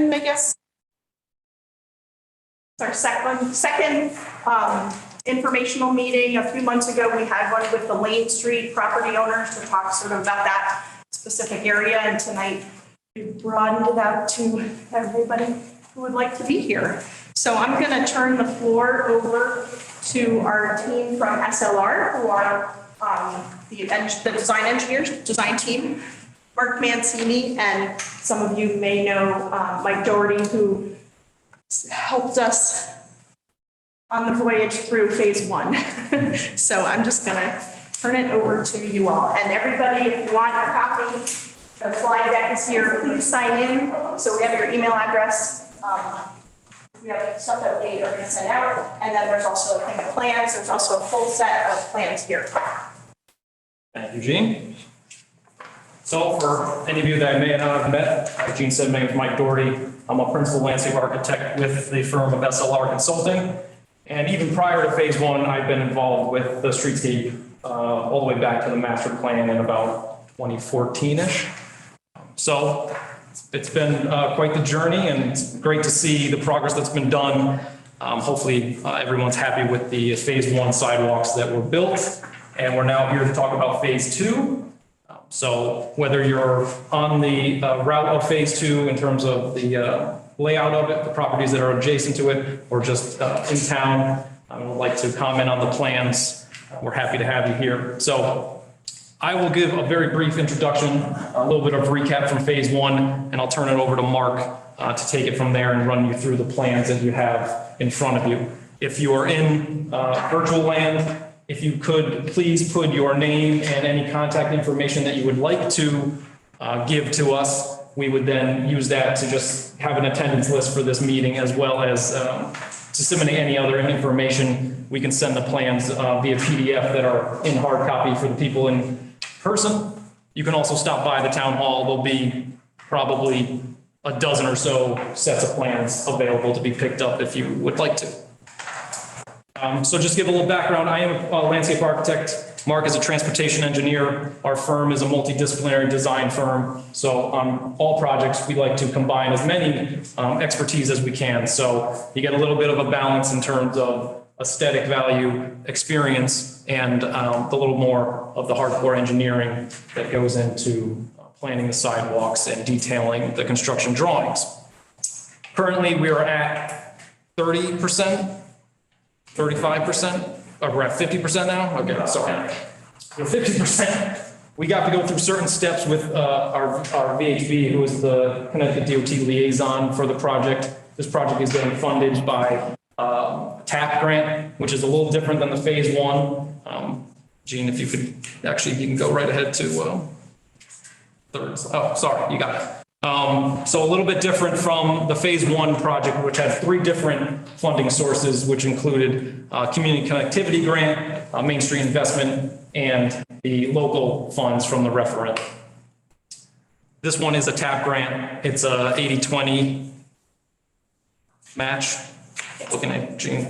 second, I guess. Our second informational meeting. A few months ago, we had one with the Lane Street property owners to talk sort of about that specific area. And tonight, we broadened it out to everybody who would like to be here. So I'm going to turn the floor over to our team from SLR, who are the design engineers, design team, Mark Mancini, and some of you may know Mike Doherty, who helped us on the voyage through phase one. So I'm just going to turn it over to you all. And everybody, if you want a copy, the slide deck is here. Please sign in. So we have your email address. We have stuff that we are going to send out. And then there's also a thing of plans. There's also a full set of plans here. Thank you, Gene. So for any of you that I may not have met, like Gene said, my name is Mike Doherty. I'm a principal landscape architect with the firm of SLR Consulting. And even prior to phase one, I've been involved with the Streetscape all the way back to the master plan in about 2014-ish. So it's been quite the journey, and it's great to see the progress that's been done. Hopefully everyone's happy with the phase one sidewalks that were built. And we're now here to talk about phase two. So whether you're on the route of phase two in terms of the layout of it, the properties that are adjacent to it, or just in town, I would like to comment on the plans. We're happy to have you here. So I will give a very brief introduction, a little bit of recap from phase one, and I'll turn it over to Mark to take it from there and run you through the plans that you have in front of you. If you are in virtual land, if you could please put your name and any contact information that you would like to give to us, we would then use that to just have an attendance list for this meeting, as well as disseminate any other information. We can send the plans via PDF that are in hard copy for the people in person. You can also stop by the town hall. There'll be probably a dozen or so sets of plans available to be picked up if you would like to. So just give a little background. I am a landscape architect. Mark is a transportation engineer. Our firm is a multidisciplinary design firm. So on all projects, we like to combine as many expertise as we can. So you get a little bit of a balance in terms of aesthetic value, experience, and a little more of the hardcore engineering that goes into planning the sidewalks and detailing the construction drawings. Currently, we are at 30%. 35%, or we're at 50% now? Okay, sorry. We're 50%. We got to go through certain steps with our VHB, who is the Connecticut DOT liaison for the project. This project is getting funded by TAP grant, which is a little different than the phase one. Gene, if you could, actually, you can go right ahead to third. Oh, sorry, you got it. So a little bit different from the phase one project, which had 3 different funding sources, which included community connectivity grant, Main Street investment, and the local funds from the referendum. This one is a TAP grant. It's a 80-20 match. Looking at Gene.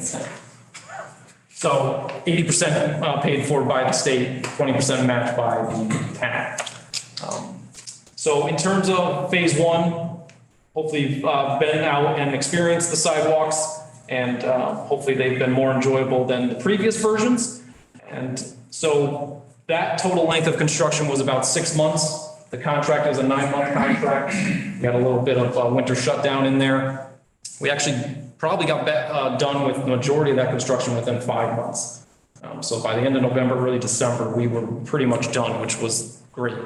So 80% paid for by the state, 20% matched by the town. So in terms of phase one, hopefully you've been out and experienced the sidewalks, and hopefully they've been more enjoyable than the previous versions. And so that total length of construction was about 6 months. The contract is a 9-month contract. We had a little bit of winter shutdown in there. We actually probably got done with the majority of that construction within 5 months. So by the end of November, early December, we were pretty much done, which was great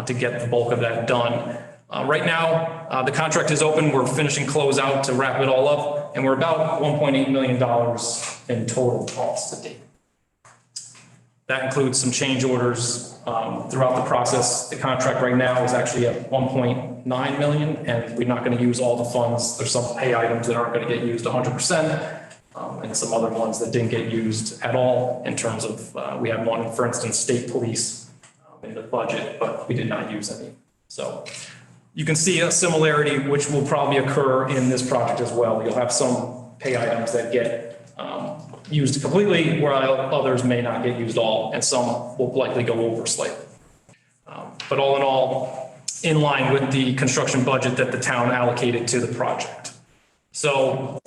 to get the bulk of that done. Right now, the contract is open. We're finishing closeout to wrap it all up, and we're about $1.8 million in total costs to date. That includes some change orders throughout the process. The contract right now is actually at 1.9 million, and we're not going to use all the funds. There's some pay items that aren't going to get used 100%. And some other ones that didn't get used at all in terms of, we had one, for instance, state police in the budget, but we did not use any. So you can see a similarity, which will probably occur in this project as well. You'll have some pay items that get used completely, while others may not get used all, and some will likely go over slightly. But all in all, in line with the construction budget that the town allocated to the project. So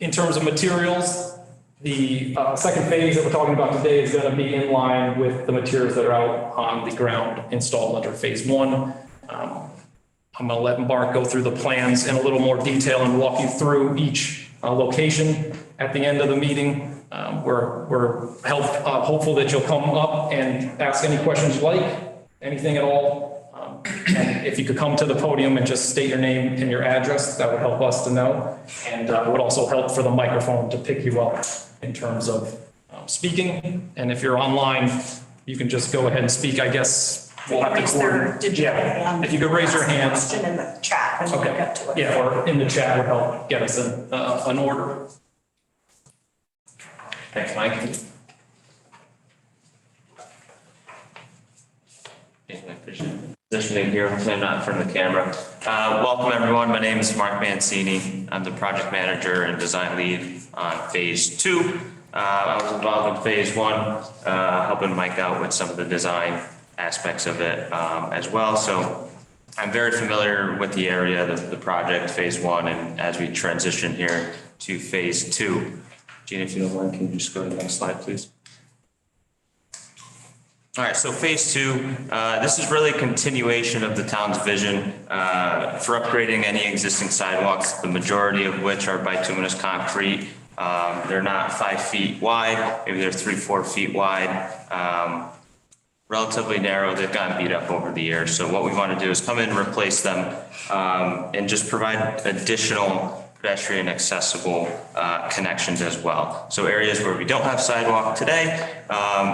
in terms of materials, the second phase that we're talking about today is going to be in line with the materials that are out on the ground installed under phase one. I'm going to let Mark go through the plans in a little more detail and walk you through each location at the end of the meeting. We're hopeful that you'll come up and ask any questions you like, anything at all. And if you could come to the podium and just state your name and your address, that would help us to know. And it would also help for the microphone to pick you up in terms of speaking. And if you're online, you can just go ahead and speak, I guess. We'll have to Raise their coordinate. digital hand. If you could raise your hand. Question in the chat and we'll Okay. get to it. Yeah, or in the chat would help get us an order. Thanks, Mike. Positioning here, hopefully I'm not in front of the camera. Welcome everyone, my name is Mark Mancini. I'm the project manager and design lead on phase two. I was involved in phase one, helping Mike out with some of the design aspects of it as well. So I'm very familiar with the area, the project, phase one, and as we transition here to phase two. Gina, if you don't mind, can you just go to the next slide, please? All right, so phase two, this is really a continuation of the town's vision for upgrading any existing sidewalks, the majority of which are bituminous concrete. They're not 5 feet wide, maybe they're 3-4 feet wide. Relatively narrow, they've gotten beat up over the years. So what we want to do is come in and replace them and just provide additional pedestrian accessible connections as well. So areas where we don't have sidewalk today,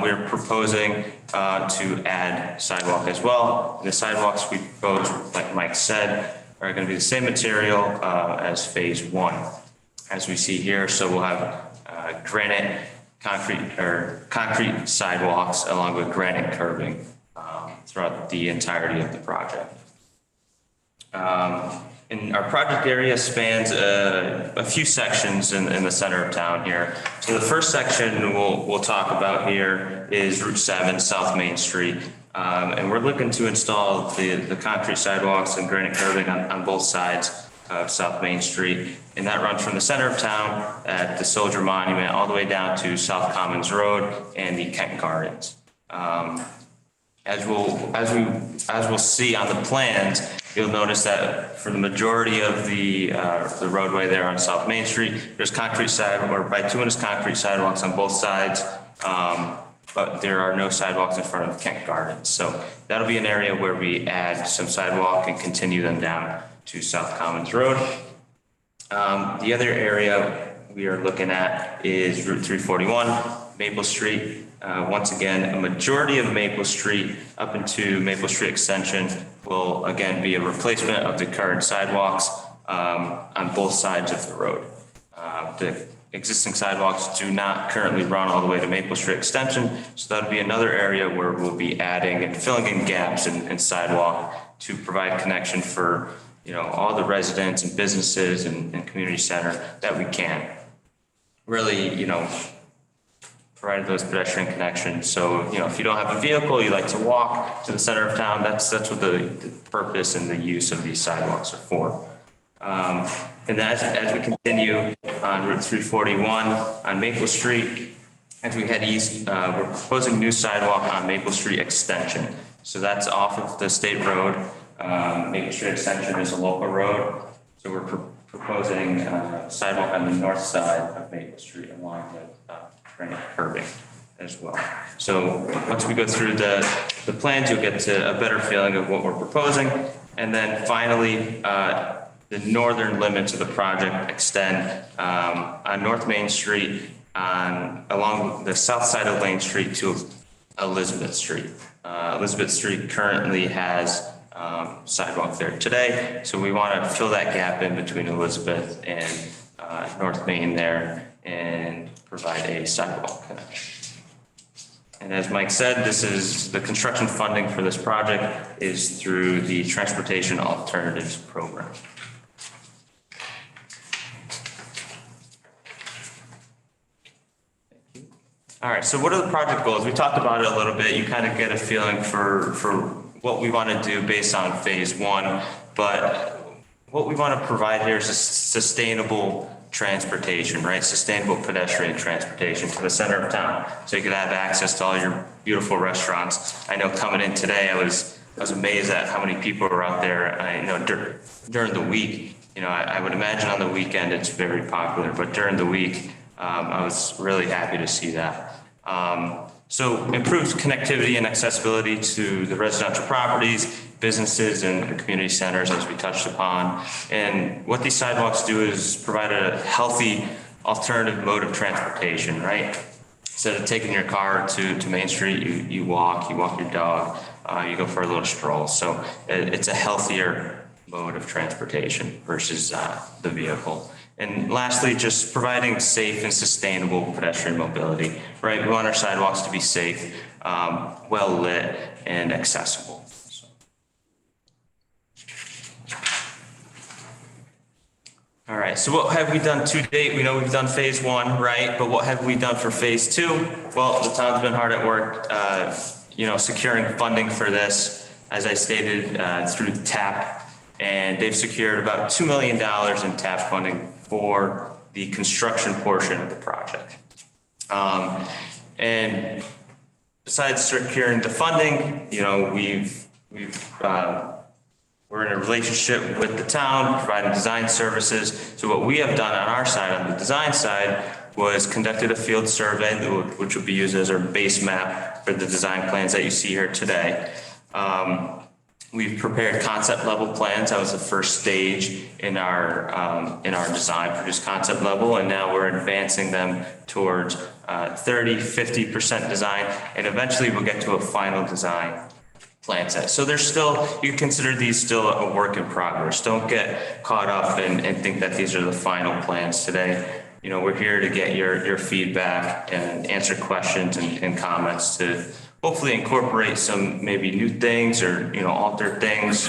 we're proposing to add sidewalk as well. And the sidewalks we propose, like Mike said, are going to be the same material as phase one, as we see here. So we'll have granite concrete sidewalks along with granite curbing throughout the entirety of the project. And our project area spans a few sections in the center of town here. So the first section we'll talk about here is Route 7, South Main Street. And we're looking to install the concrete sidewalks and granite curbing on both sides of South Main Street. And that runs from the center of town at the Soldier Monument all the way down to South Commons Road and the Kent Gardens. As we'll see on the plans, you'll notice that for the majority of the roadway there on South Main Street, there's concrete bituminous concrete sidewalks on both sides, but there are no sidewalks in front of Kent Gardens. So that'll be an area where we add some sidewalk and continue them down to South Commons Road. The other area we are looking at is Route 341, Maple Street. Once again, a majority of Maple Street up into Maple Street Extension will again be a replacement of the current sidewalks on both sides of the road. The existing sidewalks do not currently run all the way to Maple Street Extension, so that'll be another area where we'll be adding and filling in gaps in sidewalk to provide connection for all the residents and businesses and community center that we can. Really, provide those pedestrian connections. So, if you don't have a vehicle, you like to walk to the center of town, that's what the purpose and the use of these sidewalks are for. And as we continue on Route 341 on Maple Street, as we head east, we're proposing new sidewalk on Maple Street Extension. So that's off of the state road. Maple Street Extension is a local road. So we're proposing sidewalk on the north side of Maple Street along with granite curbing as well. So once we go through the plans, you'll get to a better feeling of what we're proposing. And then finally, the northern limits of the project extend on North Main Street along the south side of Lane Street to Elizabeth Street. Elizabeth Street currently has sidewalk there today, so we want to fill that gap in between Elizabeth and North Main there and provide a sidewalk connection. And as Mike said, this is the construction funding for this project is through the Transportation Alternatives Program. All right, so what are the project goals? We talked about it a little bit. You kind of get a feeling for what we want to do based on phase one, but what we want to provide here is a sustainable transportation, right? Sustainable pedestrian transportation to the center of town. So you could have access to all your beautiful restaurants. I know coming in today, I was amazed at how many people were out there, during the week. I would imagine on the weekend it's very popular, but during the week, I was really happy to see that. So improved connectivity and accessibility to the residential properties, businesses and community centers, as we touched upon. And what these sidewalks do is provide a healthy alternative mode of transportation, right? Instead of taking your car to Main Street, you walk your dog, you go for a little stroll. So it's a healthier mode of transportation versus the vehicle. And lastly, just providing safe and sustainable pedestrian mobility, right? We want our sidewalks to be safe, well lit, and accessible. All right, so what have we done to date? We know we've done phase one, right? But what have we done for phase two? Well, the town's been hard at work, securing funding for this, as I stated, through TAP. And they've secured about $2 million in TAP funding for the construction portion of the project. And besides securing the funding, we're in a relationship with the town, providing design services. So what we have done on our side, on the design side, was conducted a field survey, which will be used as our base map for the design plans that you see here today. We've prepared concept level plans. That was the first stage in our design, produced concept level, and now we're advancing them towards 50% design, and eventually we'll get to a final design plan set. So there's still, you consider these still a work in progress. Don't get caught up and think that these are the final plans today. We're here to get your feedback and answer questions and comments to hopefully incorporate some maybe new things or, alter things,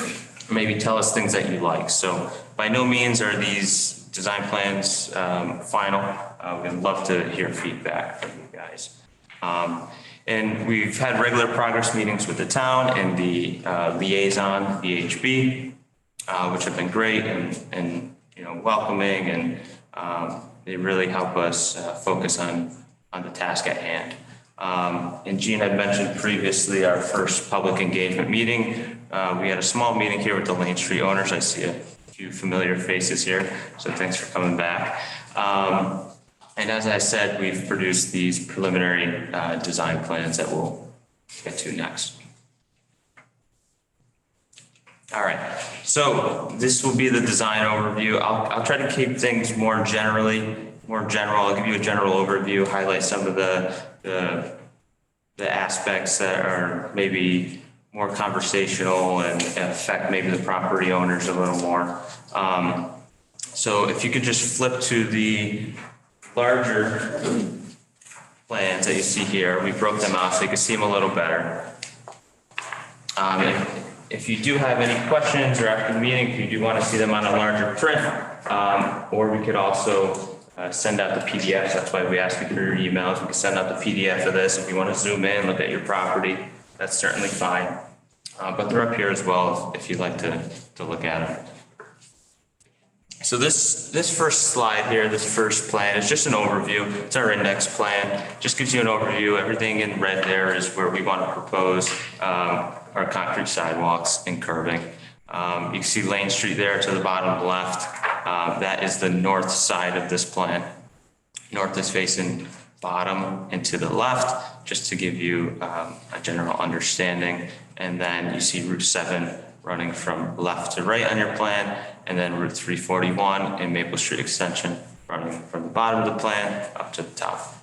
maybe tell us things that you like. So by no means are these design plans final. We'd love to hear feedback from you guys. And we've had regular progress meetings with the town and the liaison, VHB, which have been great and welcoming, and they really help us focus on the task at hand. And Gene had mentioned previously our first public engagement meeting. We had a small meeting here with the Lane Street owners. I see a few familiar faces here, so thanks for coming back. And as I said, we've produced these preliminary design plans that we'll get to next. All right, so this will be the design overview. I'll try to keep things more general. I'll give you a general overview, highlight some of the aspects that are maybe more conversational and affect maybe the property owners a little more. So if you could just flip to the larger plans that you see here, we broke them out so you can see them a little better. If you do have any questions or after the meeting, if you do want to see them on a larger print, or we could also send out the PDFs. That's why we ask you for your emails. We can send out the PDF of this. If you want to zoom in, look at your property, that's certainly fine. But they're up here as well if you'd like to look at them. So this first slide here, this first plan is just an overview. It's our index plan. Just gives you an overview. Everything in red there is where we want to propose our concrete sidewalks and curbing. You can see Lane Street there to the bottom left. That is the north side of this plan. North is facing bottom and to the left, just to give you a general understanding. And then you see Route 7 running from left to right on your plan, and then Route 341 and Maple Street Extension running from the bottom of the plan up to the top.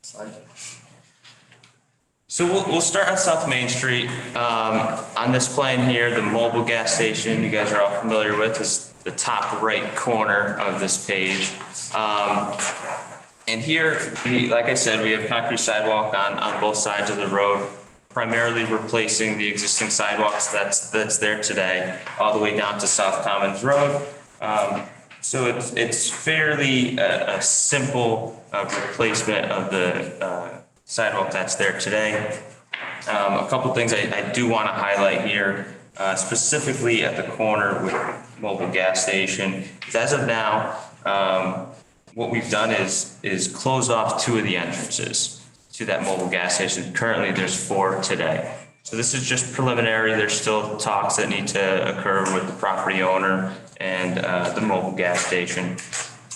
Slide. So we'll start on South Main Street. On this plan here, the mobile gas station you guys are all familiar with is the top right corner of this page. And here, like I said, we have concrete sidewalk on both sides of the road, primarily replacing the existing sidewalks that's there today, all the way down to South Commons Road. So it's fairly a simple replacement of the sidewalk that's there today. A couple things I do want to highlight here, specifically at the corner with mobile gas station. As of now, what we've done is close off 2 of the entrances to that mobile gas station. Currently, there's 4 today. So this is just preliminary. There's still talks that need to occur with the property owner and the mobile gas station.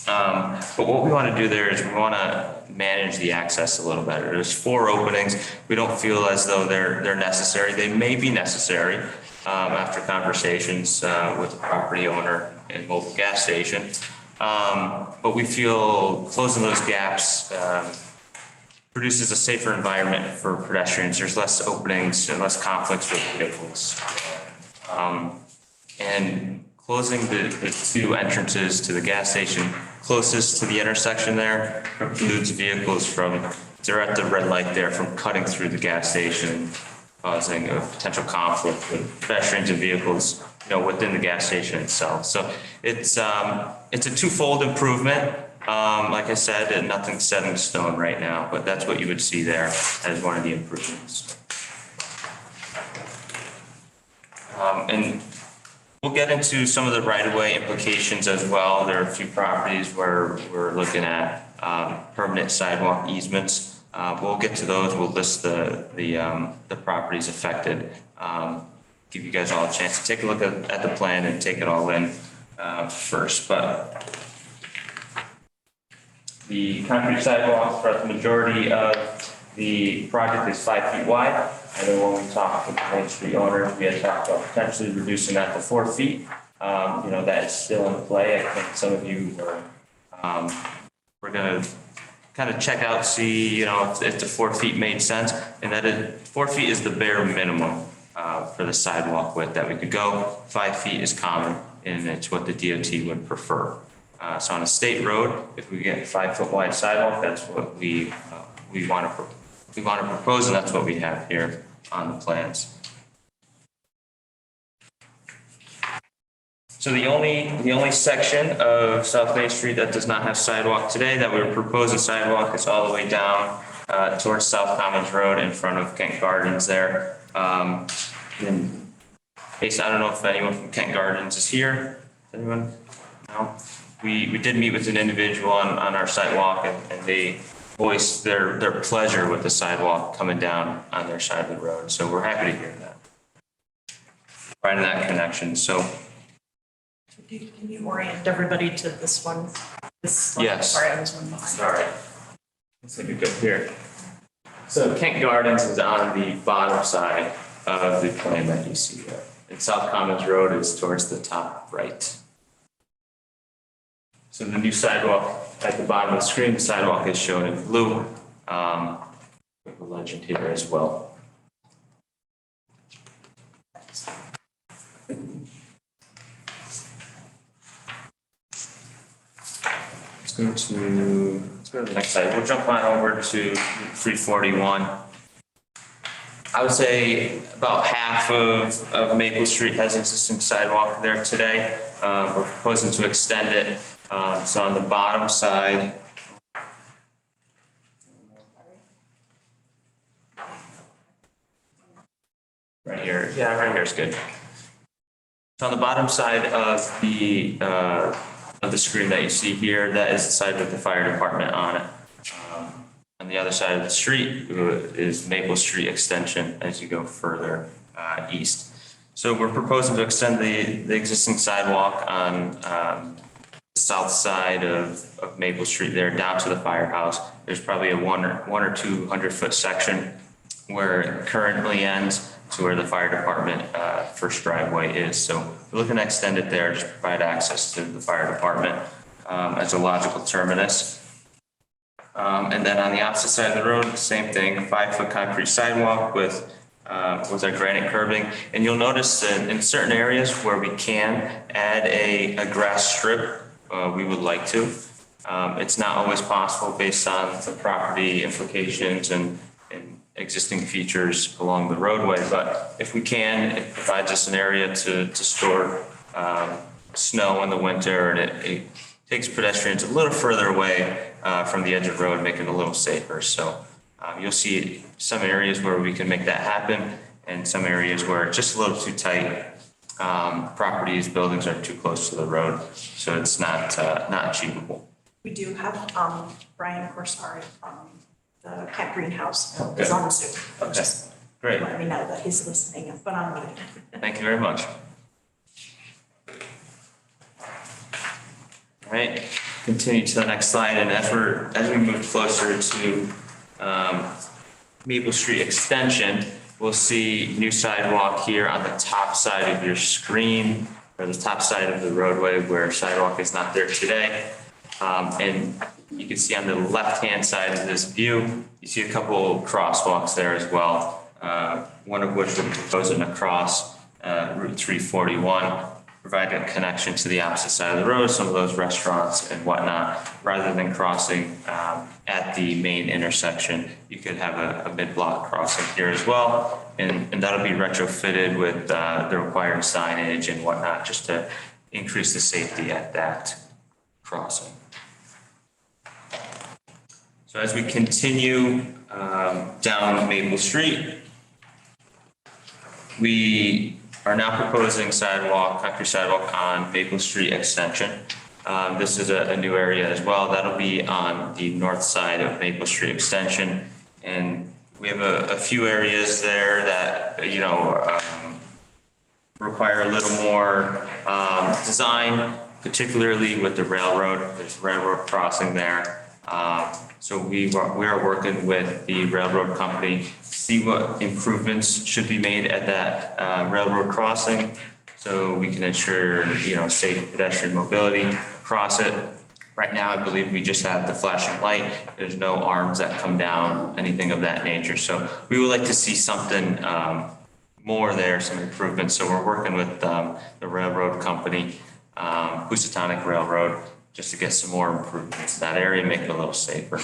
But what we want to do there is we want to manage the access a little better. There's 4 openings. We don't feel as though they're necessary. They may be necessary after conversations with the property owner and mobile gas station. But we feel closing those gaps produces a safer environment for pedestrians. There's less openings and less conflicts with vehicles. And closing the 2 entrances to the gas station closest to the intersection there precludes vehicles from, they're at the red light there, from cutting through the gas station, causing a potential conflict with pedestrians and vehicles, within the gas station itself. So it's a 2-fold improvement. Like I said, nothing's set in stone right now, but that's what you would see there as one of the improvements. And we'll get into some of the right-of-way implications as well. There are a few properties where we're looking at permanent sidewalk easements. We'll get to those. We'll list the properties affected. Give you guys all a chance to take a look at the plan and take it all in first. But the concrete sidewalks throughout the majority of the project is 5 feet wide. I know when we talked with the Main Street owner, we had talked about potentially reducing that to 4 feet. That is still in play. I think some of you we're going to kind of check out, see, if the 4 feet made sense. And that is 4 feet is the bare minimum for the sidewalk width that we could go. 5 feet is common, and it's what the DOT would prefer. So on a state road, if we get 5 foot wide sidewalk, that's what we want to propose, and that's what we have here on the plans. So the only section of South Main Street that does not have sidewalk today that we're proposing sidewalk is all the way down towards South Commons Road in front of Kent Gardens there. And Case, I don't know if anyone from Kent Gardens is here. Anyone? No. We did meet with an individual on our sidewalk, and they voiced their pleasure with the sidewalk coming down on their side of the road. So we're happy to hear that. Finding that connection. So Can you orient everybody to this one? Yes. Sorry, I was one behind. Sorry. Let's take a good here. So Kent Gardens is on the bottom side of the plan that you see there. And South Commons Road is towards the top right. So the new sidewalk at the bottom of the screen, the sidewalk is shown in blue. We have a legend here as well. Let's go to the next slide. We'll jump on over to 341. I would say about half of Maple Street has existing sidewalk there today. We're proposing to extend it. So on the bottom side, right here, yeah, right here is good. So on the bottom side of the screen that you see here, that is the side with the fire department on it. On the other side of the street is Maple Street Extension as you go further east. So we're proposing to extend the existing sidewalk on the south side of Maple Street there down to the firehouse. There's probably a one or 200 foot section where it currently ends to where the fire department first driveway is. So we're looking to extend it there to provide access to the fire department as a logical terminus. And then on the opposite side of the road, same thing, 5 foot concrete sidewalk with our granite curbing. And you'll notice that in certain areas where we can add a grass strip, we would like to. It's not always possible based on the property implications and existing features along the roadway, but if we can, it provides us an area to store snow in the winter, and it takes pedestrians a little further away from the edge of the road, making it a little safer. So You'll see some areas where we can make that happen and some areas where it's just a little too tight. Properties, buildings are too close to the road, so it's not achievable. We do have Brian Corsari from the Kent Greenhouse is on Zoom. Okay, Just great. let me know that he's listening, but I'm muted. Thank you very much. All right, continue to the next slide, and as we move closer to Maple Street Extension, we'll see new sidewalk here on the top side of your screen, or the top side of the roadway where sidewalk is not there today. And you can see on the left-hand side of this view, you see a couple crosswalks there as well. One of which we're proposing across Route 341, provide a connection to the opposite side of the road, some of those restaurants and whatnot, rather than crossing at the main intersection. You could have a mid-block crossing here as well, and that'll be retrofitted with the required signage and whatnot, just to increase the safety at that crossing. So as we continue down Maple Street, we are now proposing concrete sidewalk on Maple Street Extension. This is a new area as well. That'll be on the north side of Maple Street Extension. And we have a few areas there that, require a little more design, particularly with the railroad. There's a railroad crossing there. So we are working with the railroad company to see what improvements should be made at that railroad crossing, so we can ensure safe pedestrian mobility across it. Right now, I believe we just have the flashing light. There's no arms that come down, anything of that nature. So we would like to see something more there, some improvements. So we're working with the railroad company, Housatonic Railroad, just to get some more improvements in that area, make it a little safer.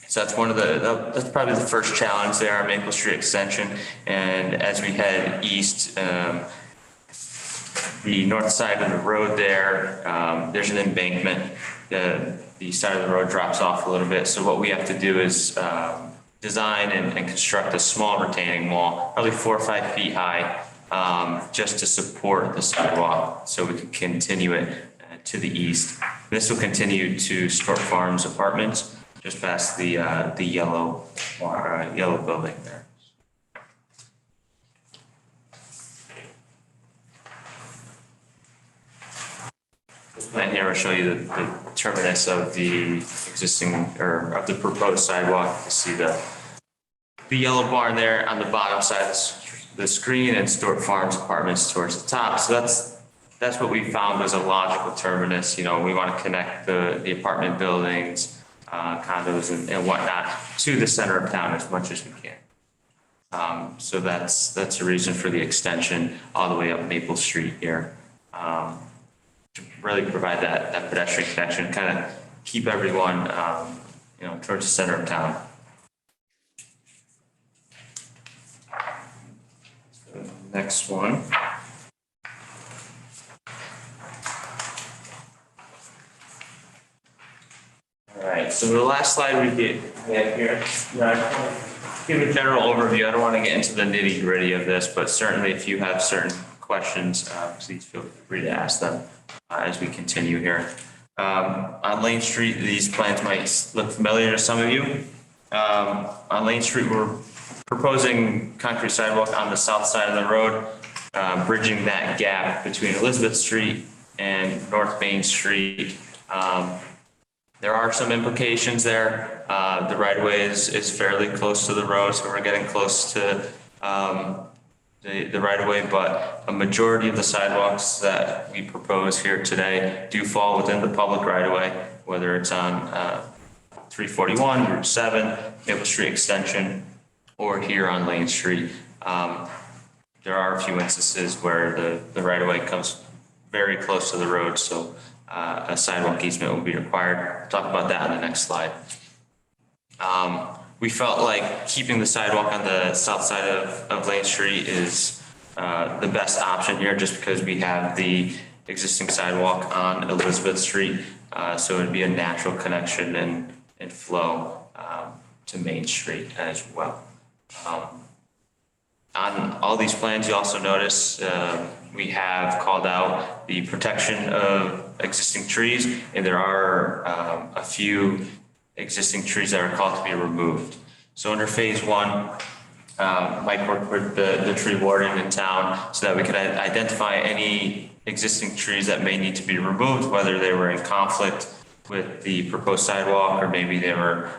So that's that's probably the first challenge there on Maple Street Extension. And as we head east, the north side of the road there, there's an embankment. The side of the road drops off a little bit. So what we have to do is design and construct a small retaining wall, probably 4 or 5 feet high, just to support the sidewalk, so we can continue it to the east. This will continue to Stork Farms Apartments, just past the yellow building there. This plan here will show you the terminus of the existing, or of the proposed sidewalk. You see the yellow barn there on the bottom side of the screen, and Stork Farms Apartments towards the top. So that's what we found was a logical terminus. We want to connect the apartment buildings, condos and whatnot to the center of town as much as we can. So that's the reason for the extension all the way up Maple Street here. To really provide that pedestrian connection, kind of keep everyone, towards the center of town. So next one. All right, so the last slide we have here, give a general overview. I don't want to get into the nitty gritty of this, but certainly if you have certain questions, please feel free to ask them as we continue here. On Lane Street, these plans might look familiar to some of you. On Lane Street, we're proposing concrete sidewalk on the south side of the road, bridging that gap between Elizabeth Street and North Main Street. There are some implications there. The right-of-way is fairly close to the road, so we're getting close to the right-of-way, but a majority of the sidewalks that we propose here today do fall within the public right-of-way, whether it's on 341, Route 7, Maple Street Extension, or here on Lane Street. There are a few instances where the right-of-way comes very close to the road, so a sidewalk easement will be required. We'll talk about that on the next slide. We felt like keeping the sidewalk on the south side of Lane Street is the best option here, just because we have the existing sidewalk on Elizabeth Street. So it'd be a natural connection and flow to Main Street as well. On all these plans, you also notice we have called out the protection of existing trees, and there are a few existing trees that are called to be removed. So under phase one, Mike worked with the tree warden in town so that we could identify any existing trees that may need to be removed, whether they were in conflict with the proposed sidewalk or maybe they were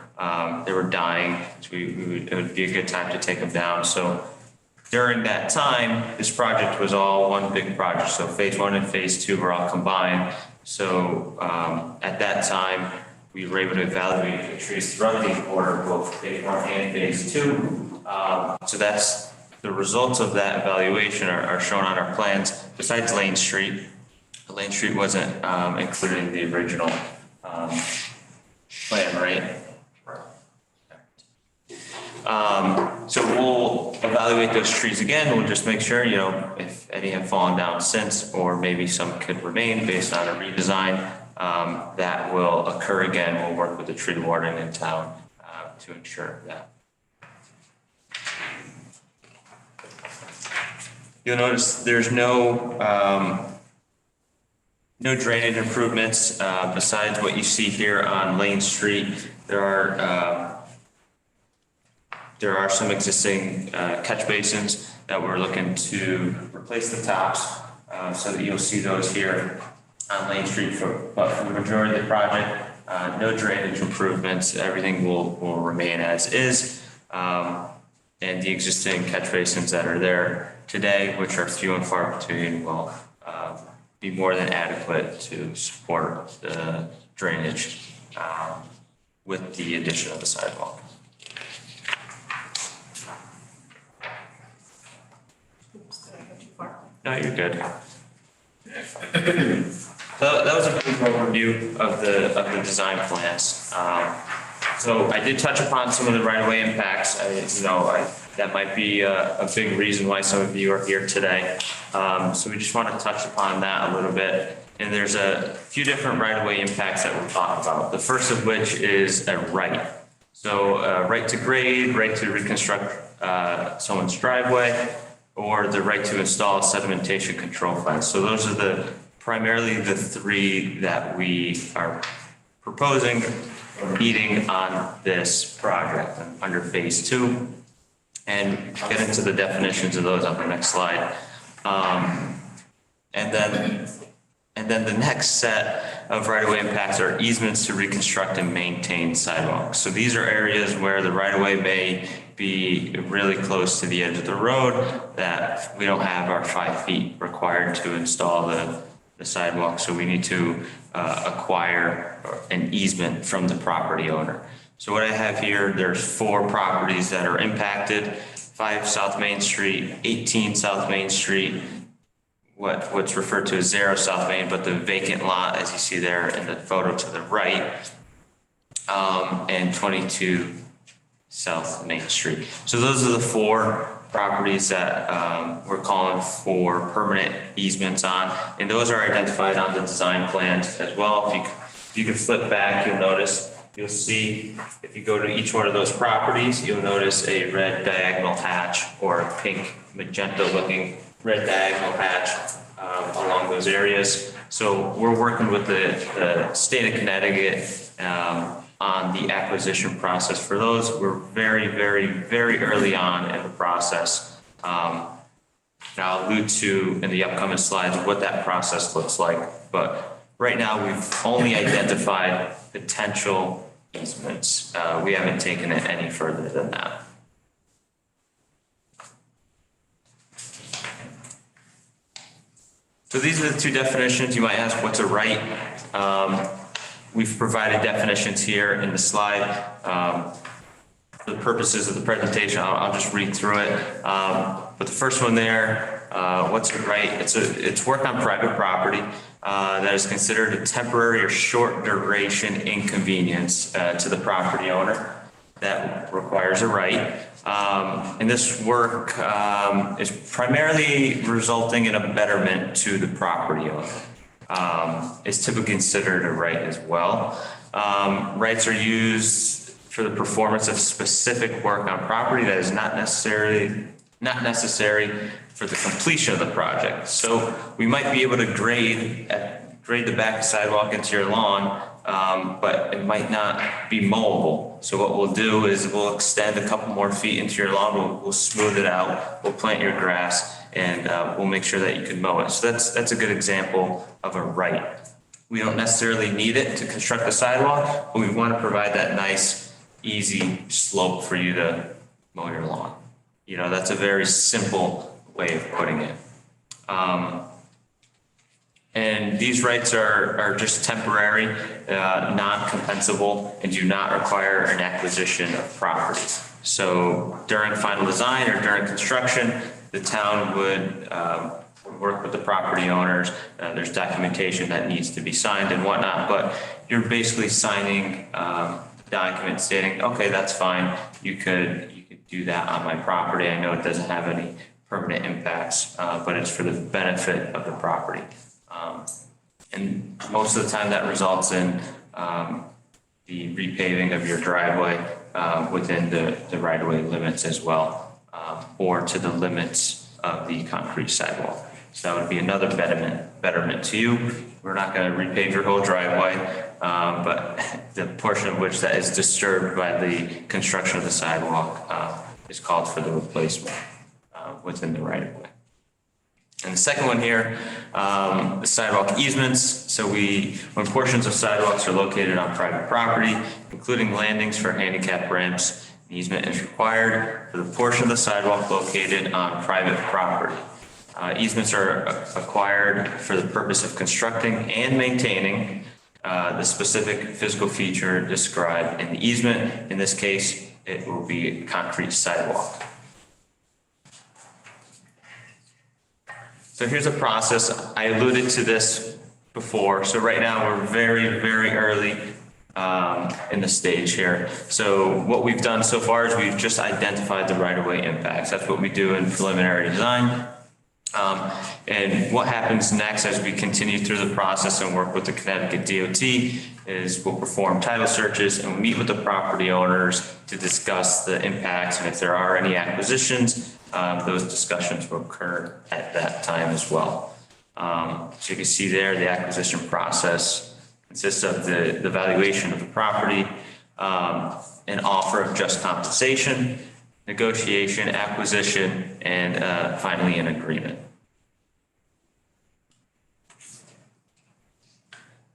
dying. So it would be a good time to take them down. So during that time, this project was all one big project. So phase one and phase two were all combined. So at that time, we were able to evaluate the trees throughout the border, both phase one and phase two. So that's the results of that evaluation are shown on our plans. Besides Lane Street, Lane Street wasn't included in the original plan, right? So we'll evaluate those trees again. We'll just make sure, if any have fallen down since, or maybe some could remain based on a redesign, that will occur again. We'll work with the tree warden in town to ensure that. You'll notice there's no drainage improvements besides what you see here on Lane Street. There are some existing catch basins that we're looking to replace the tops, so that you'll see those here on Lane Street. But for the majority of the project, no drainage improvements. Everything will remain as is, and the existing catch basins that are there today, which are few and far between, will be more than adequate to support the drainage with the addition of the sidewalk. No, you're good. So that was a brief overview of the design plans. So I did touch upon some of the right-of-way impacts. That might be a big reason why some of you are here today. So we just want to touch upon that a little bit. And there's a few different right-of-way impacts that we'll talk about. The first of which is a right. So right to grade, right to reconstruct someone's driveway, or the right to install a sedimentation control fence. So those are primarily the three that we are proposing or meeting on this project under phase two. And I'll get into the definitions of those on the next slide. And then the next set of right-of-way impacts are easements to reconstruct and maintain sidewalks. So these are areas where the right-of-way may be really close to the edge of the road that we don't have our 5 feet required to install the sidewalk. So we need to acquire an easement from the property owner. So what I have here, there's 4 properties that are impacted: 5 South Main Street, 18 South Main Street, what's referred to as 0 South Main, but the vacant lot, as you see there in the photo to the right, and 22 South Main Street. So those are the 4 properties that we're calling for permanent easements on, and those are identified on the design plans as well. If you can flip back, you'll see, if you go to each one of those properties, you'll notice a red diagonal hatch or a pink magenta looking red diagonal hatch along those areas. So we're working with the state of Connecticut on the acquisition process for those. We're very, very, very early on in the process. I'll allude to in the upcoming slides what that process looks like. But right now we've only identified potential easements. We haven't taken it any further than that. So these are the 2 definitions. You might ask, what's a right? We've provided definitions here in the slide. For the purposes of the presentation, I'll just read through it. But the first one there, what's a right? It's work on private property that is considered a temporary or short duration inconvenience to the property owner that requires a right. And this work is primarily resulting in a betterment to the property owner. It's typically considered a right as well. Rights are used for the performance of specific work on property that is not necessary for the completion of the project. So we might be able to grade the back sidewalk into your lawn, but it might not be mowable. So what we'll do is we'll extend a couple more feet into your lawn, we'll smooth it out, we'll plant your grass, and we'll make sure that you can mow it. So that's a good example of a right. We don't necessarily need it to construct the sidewalk, but we want to provide that nice, easy slope for you to mow your lawn. You know, that's a very simple way of putting it. And these rights are just temporary, non-compensable, and do not require an acquisition of properties. So during final design or during construction, the town would work with the property owners. There's documentation that needs to be signed and whatnot, but you're basically signing the document stating, okay, that's fine. You could do that on my property. I know it doesn't have any permanent impacts, but it's for the benefit of the property. And most of the time that results in the repaving of your driveway within the right-of-way limits as well, or to the limits of the concrete sidewalk. So that would be another betterment to you. We're not going to repave your whole driveway, but the portion of which that is disturbed by the construction of the sidewalk is called for the replacement within the right-of-way. And the second one here, the sidewalk easements. So when portions of sidewalks are located on private property, including landings for handicap ramps, an easement is required for the portion of the sidewalk located on private property. Easements are acquired for the purpose of constructing and maintaining the specific physical feature described in the easement. In this case, it will be a concrete sidewalk. So here's a process. I alluded to this before. So right now we're very, very early in the stage here. So what we've done so far is we've just identified the right-of-way impacts. That's what we do in preliminary design. And what happens next as we continue through the process and work with the Connecticut DOT is we'll perform title searches and meet with the property owners to discuss the impacts, and if there are any acquisitions, those discussions will occur at that time as well. So you can see there the acquisition process consists of the valuation of the property, an offer of just compensation, negotiation, acquisition, and finally an agreement.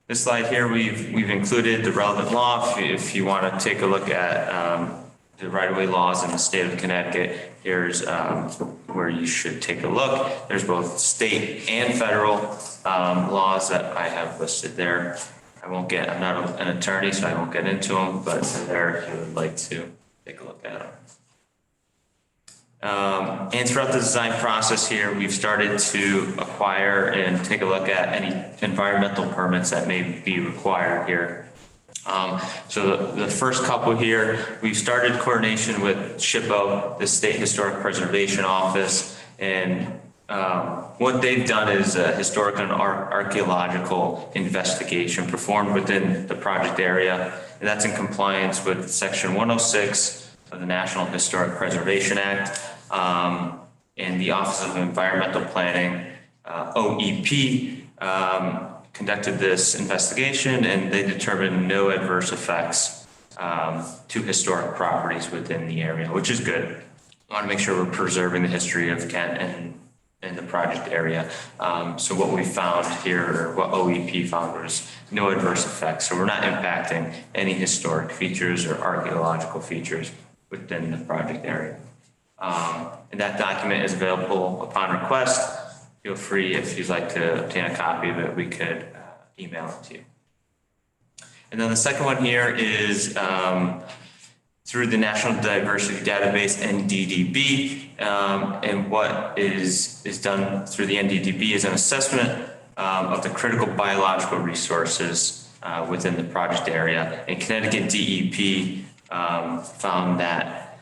This slide here, we've included the relevant law. If you want to take a look at the right-of-way laws in the state of Connecticut, here's where you should take a look. There's both state and federal laws that I have listed there. I'm not an attorney, so I won't get into them, but they're there if you would like to take a look at them. And throughout the design process here, we've started to acquire and take a look at any environmental permits that may be required here. So the first couple here, we've started coordination with SHPO, the State Historic Preservation Office, and what they've done is a historical and archaeological investigation performed within the project area, and that's in compliance with Section 106 of the National Historic Preservation Act, and the Office of Environmental Planning, OEP, conducted this investigation, and they determined no adverse effects to historic properties within the area, which is good. I want to make sure we're preserving the history of Kent and the project area. So what we found here, or what OEP found, was no adverse effects. So we're not impacting any historic features or archaeological features within the project area. And that document is available upon request. Feel free, if you'd like to obtain a copy of it, we could email it to you. And then the second one here is through the National Diversity Database, NDDB, and what is done through the NDDB is an assessment of the critical biological resources within the project area. And Connecticut DEP found that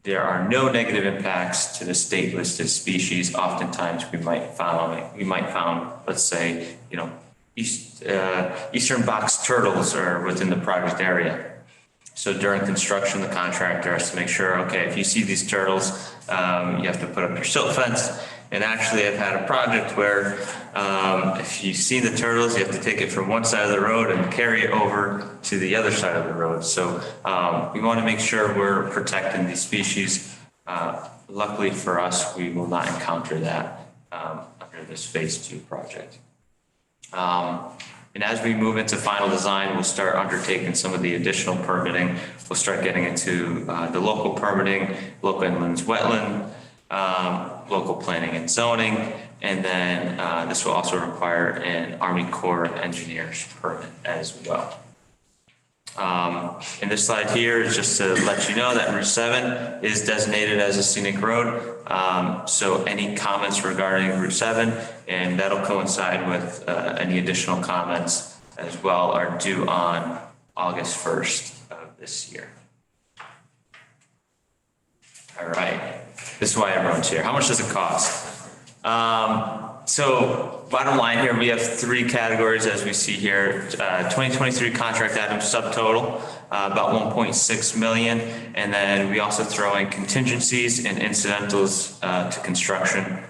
there are no negative impacts to the state listed species. Oftentimes we might found, let's say, eastern box turtles are within the project area. So during construction, the contractor has to make sure, okay, if you see these turtles, you have to put up your silt fence. And actually, I've had a project where if you see the turtles, you have to take it from one side of the road and carry it over to the other side of the road. So we want to make sure we're protecting these species. Luckily for us, we will not encounter that under this phase 2 project. And as we move into final design, we'll start undertaking some of the additional permitting. We'll start getting into the local permitting, local inland wetland, local planning and zoning, and then this will also require an Army Corps of Engineers permit as well. And this slide here is just to let you know that Route 7 is designated as a scenic road. So any comments regarding Route 7, and that'll coincide with any additional comments as well, are due on August 1st of this year. All right, this is why everyone's here. How much does it cost? So bottom line here, we have 3 categories as we see here. 2023 contract items subtotal, about 1.6 million. And then we also throw in contingencies and incidentals to construction.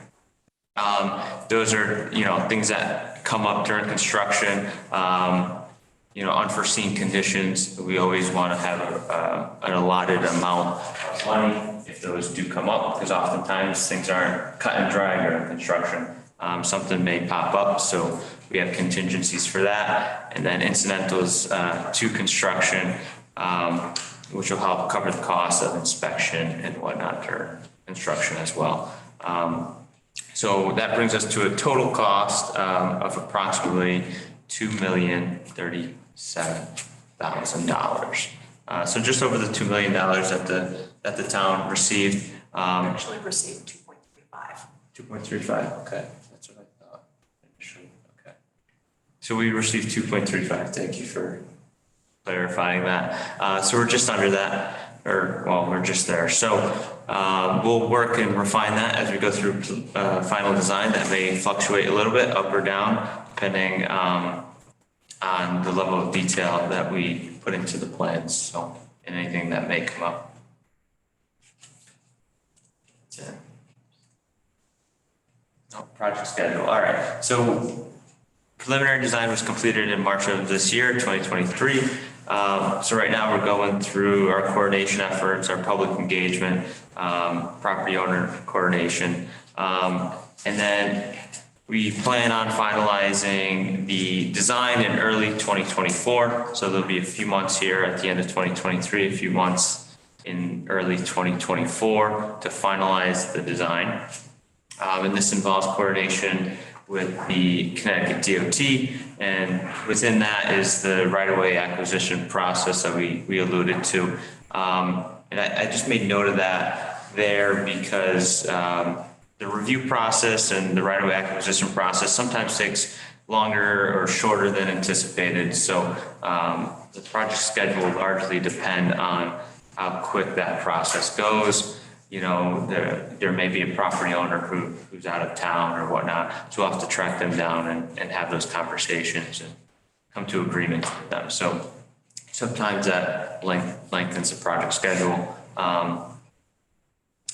Those are, things that come up during construction, unforeseen conditions. We always want to have an allotted amount of money if those do come up, because oftentimes things aren't cut and dry during construction. Something may pop up, so we have contingencies for that. And then incidentals to construction, which will help cover the cost of inspection and whatnot during construction as well. So that brings us to a total cost of approximately $2,037,000. So just over the $2 million that the town received. Actually received 2.35. 2.35, okay. That's what I thought initially, okay. So we received 2.35, thank you for clarifying that. So we're just under that, we're just there. So we'll work and refine that as we go through final design. That may fluctuate a little bit up or down, depending on the level of detail that we put into the plans, so, and anything that may come up. That's it. Oh, project schedule. All right. So preliminary design was completed in March of this year, 2023. So right now we're going through our coordination efforts, our public engagement, property owner coordination. And then we plan on finalizing the design in early 2024. So there'll be a few months here at the end of 2023, a few months in early 2024 to finalize the design. And this involves coordination with the Connecticut DOT, and within that is the right-of-way acquisition process that we alluded to. And I just made note of that there because the review process and the right-of-way acquisition process sometimes takes longer or shorter than anticipated. So the project schedule will largely depend on how quick that process goes. There may be a property owner who's out of town or whatnot, so we'll have to track them down and have those conversations and come to agreements with them. So sometimes that lengthens the project schedule.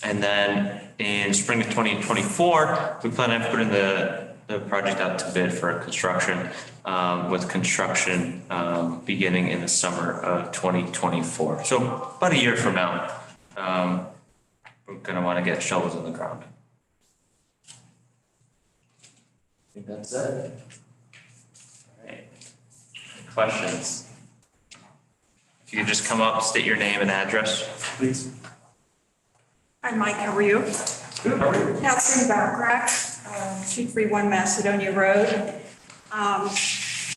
And then in spring of 2024, we plan on putting the project out to bid for construction, with construction beginning in the summer of 2024. So about a year from now. We're going to want to get shovels in the ground. I think that's it. All right. Any questions? If you could just come up, state your name and address, please. Hi, Mike, how are you? Good, how are you? Catherine Backrack, 231 Macedonia Road. I was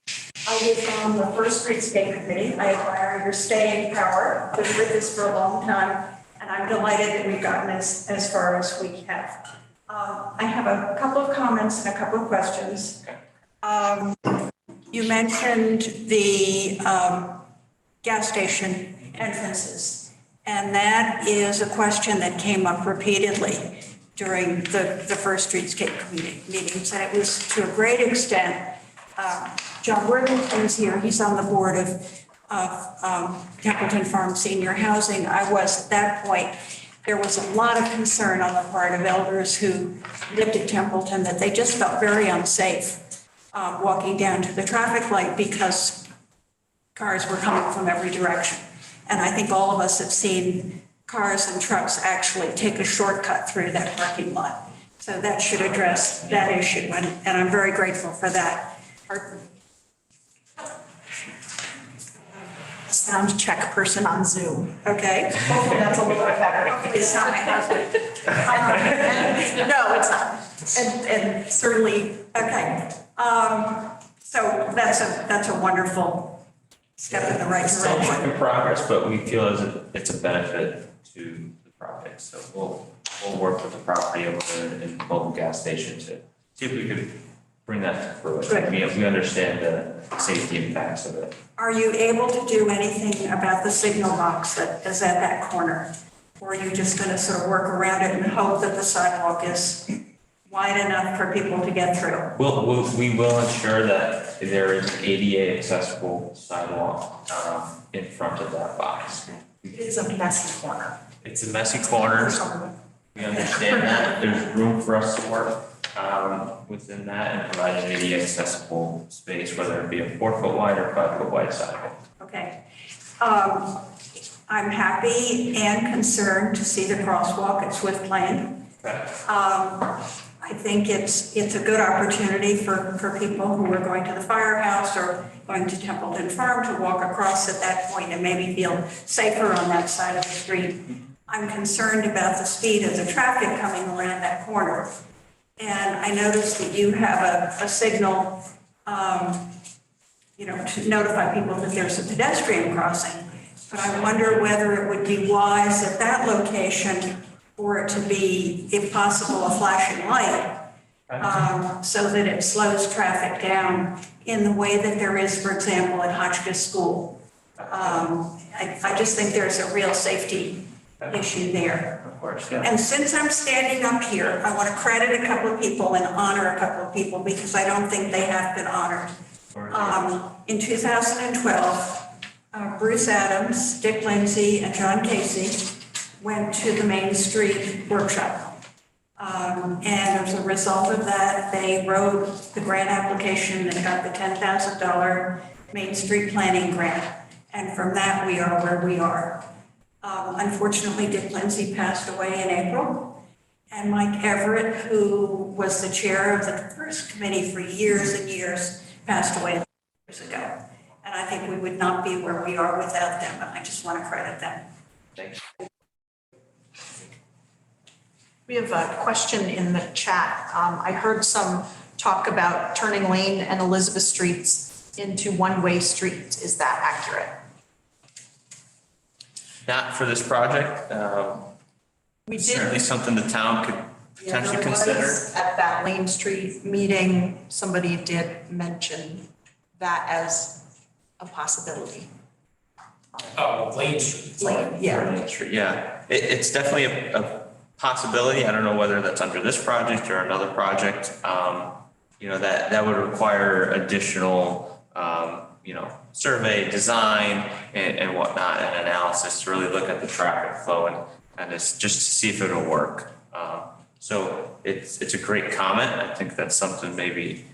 on the first Streetscape committee. I admire your staying power. Been with this for a long time. And I'm delighted that we've gotten as far as we have. I have a couple of comments and a couple of questions. You mentioned the gas station entrances, and that is a question that came up repeatedly during the first Streetscape meetings, and it was to a great extent. John Worthington's here. He's on the board of Templeton Farm Senior Housing, I was at that point, there was a lot of concern on the part of elders who lived at Templeton that they just felt very unsafe walking down to the traffic light because cars were coming from every direction. And I think all of us have seen cars and trucks actually take a shortcut through that parking lot. So that should address that issue, and I'm very grateful for that. Sound check person on Zoom. Okay? Hopefully that's a little bit better. It's not my husband. No, it's not. And certainly, Okay. So that's a wonderful step in the right Still a direction. work in progress, but we feel as it's a benefit to the project. So we'll work with the property owner and local gas station to see if we could bring that to fruition. We understand the safety impacts of it. Are you able to do anything about the signal box that is at that corner? Or are you just going to sort of work around it and hope that the sidewalk is wide enough for people to get through? We will ensure that there is an ADA accessible sidewalk in front of that box. it's a messy corner. It's a messy corner. We understand that. There's room for us to work within that and provide an ADA accessible space, whether it be a 4-foot wide or 5-foot wide sidewalk. Okay. I'm happy and concerned to see the crosswalk at Swift Lane. Okay. I think it's a good opportunity for people who are going to the firehouse or going to Templeton Farm to walk across at that point and maybe feel safer on that side of the street. I'm concerned about the speed of the traffic coming around that corner. And I noticed that you have a signal, to notify people that there's a pedestrian crossing. But I wonder whether it would be wise at that location for it to be, if possible, a flashing light, so that it slows traffic down in the way that there is, for example, at Hotchkiss School. I just think there's a real safety issue there. Of course, yeah. And since I'm standing up here, I want to credit a couple of people and honor a couple of people because I don't think they have been honored. In 2012, Bruce Adams, Dick Lindsay, and John Casey went to the Main Street workshop. And as a result of that, they wrote the grant application and got the $10,000 Main Street planning grant. And from that, we are where we are. Unfortunately, Dick Lindsay passed away in April. And Mike Everett, who was the chair of the first committee for years and years, passed away years ago. And I think we would not be where we are without them, and I just want to credit them. Thanks. We have a question in the chat. I heard some talk about turning Lane and Elizabeth Streets into one-way streets. Is that accurate? Not for this project. We did. Certainly something the town could potentially There was, consider. at that Lane Street meeting, somebody did mention that as a possibility. Oh, Lane Street. Lane, yeah. Main Street, yeah. It's definitely a possibility. I don't know whether that's under this project or another project. That would require additional, survey, design and whatnot, and analysis to really look at the traffic flow and just to see if it'll work. So it's a great comment. I think that's something maybe,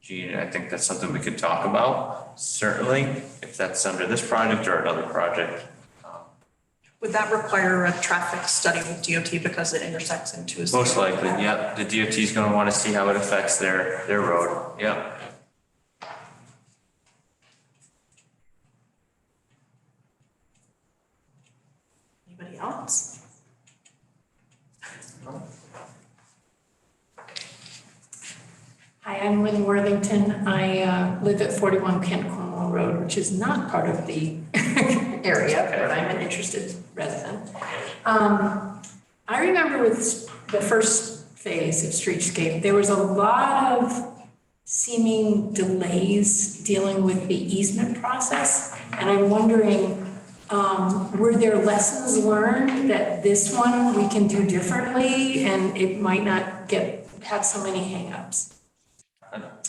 Gene, I think that's something we could talk about, certainly, if that's under this project or another project. Would that require a traffic study with DOT because it intersects into a? Most likely, yep. The DOT is going to want to see how it affects their road, yep. Anybody else? Hi, I'm Lynn Worthington. I live at 41 Kent Cornwall Road, which is not part of the area, but I'm an interested resident. I remember with the first phase of Streetscape, there was a lot of seeming delays dealing with the easement process. And I'm wondering, were there lessons learned that this one we can do differently and it might not have so many hangups?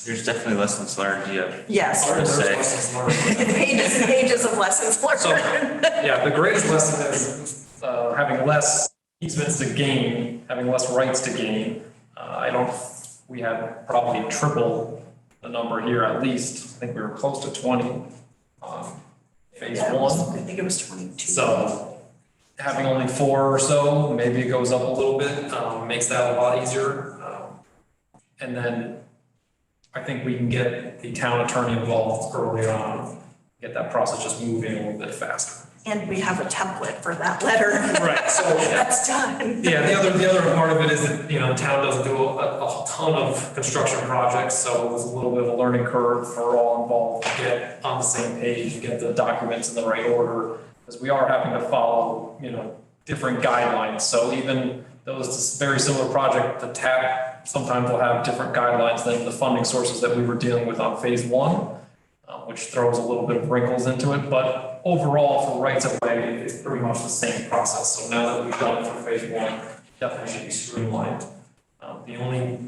There's definitely lessons learned, yeah. Yes. Hard to say. Lessons learned. Pages and pages of lessons learned. So, yeah, the greatest lesson is having less easements to gain, having less rights to gain. We had probably triple the number here at least. I think we were close to 20, phase Yeah, one. I think it was 22. So having only 4 or so, maybe it goes up a little bit, makes that a lot easier. And then I think we can get the town attorney involved early on, get that process just moving a little bit faster. And we have a template for that letter. Right, so. That's done. Yeah, the other part of it is that, the town doesn't do a ton of construction projects, so there's a little bit of a learning curve for all involved to get on the same page, get the documents in the right order, because we are having to follow, different guidelines. So even though it's a very similar project, the TAP sometimes will have different guidelines than the funding sources that we were dealing with on phase one, which throws a little bit of wrinkles into it, but overall, for rights of way, it's pretty much the same process. So now that we've done it for phase one, definitely should be streamlined. The only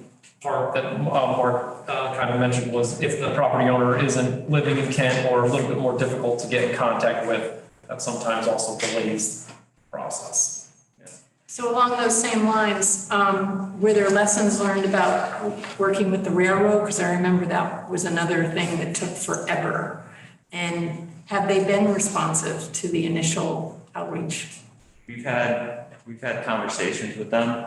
part that Mark kind of mentioned was if the property owner isn't living in Kent or a little bit more difficult to get in contact with, that sometimes also delays the process. So along those same lines, were there lessons learned about working with the railroad? Because I remember that was another thing that took forever. And have they been responsive to the initial outreach? We've had conversations with them.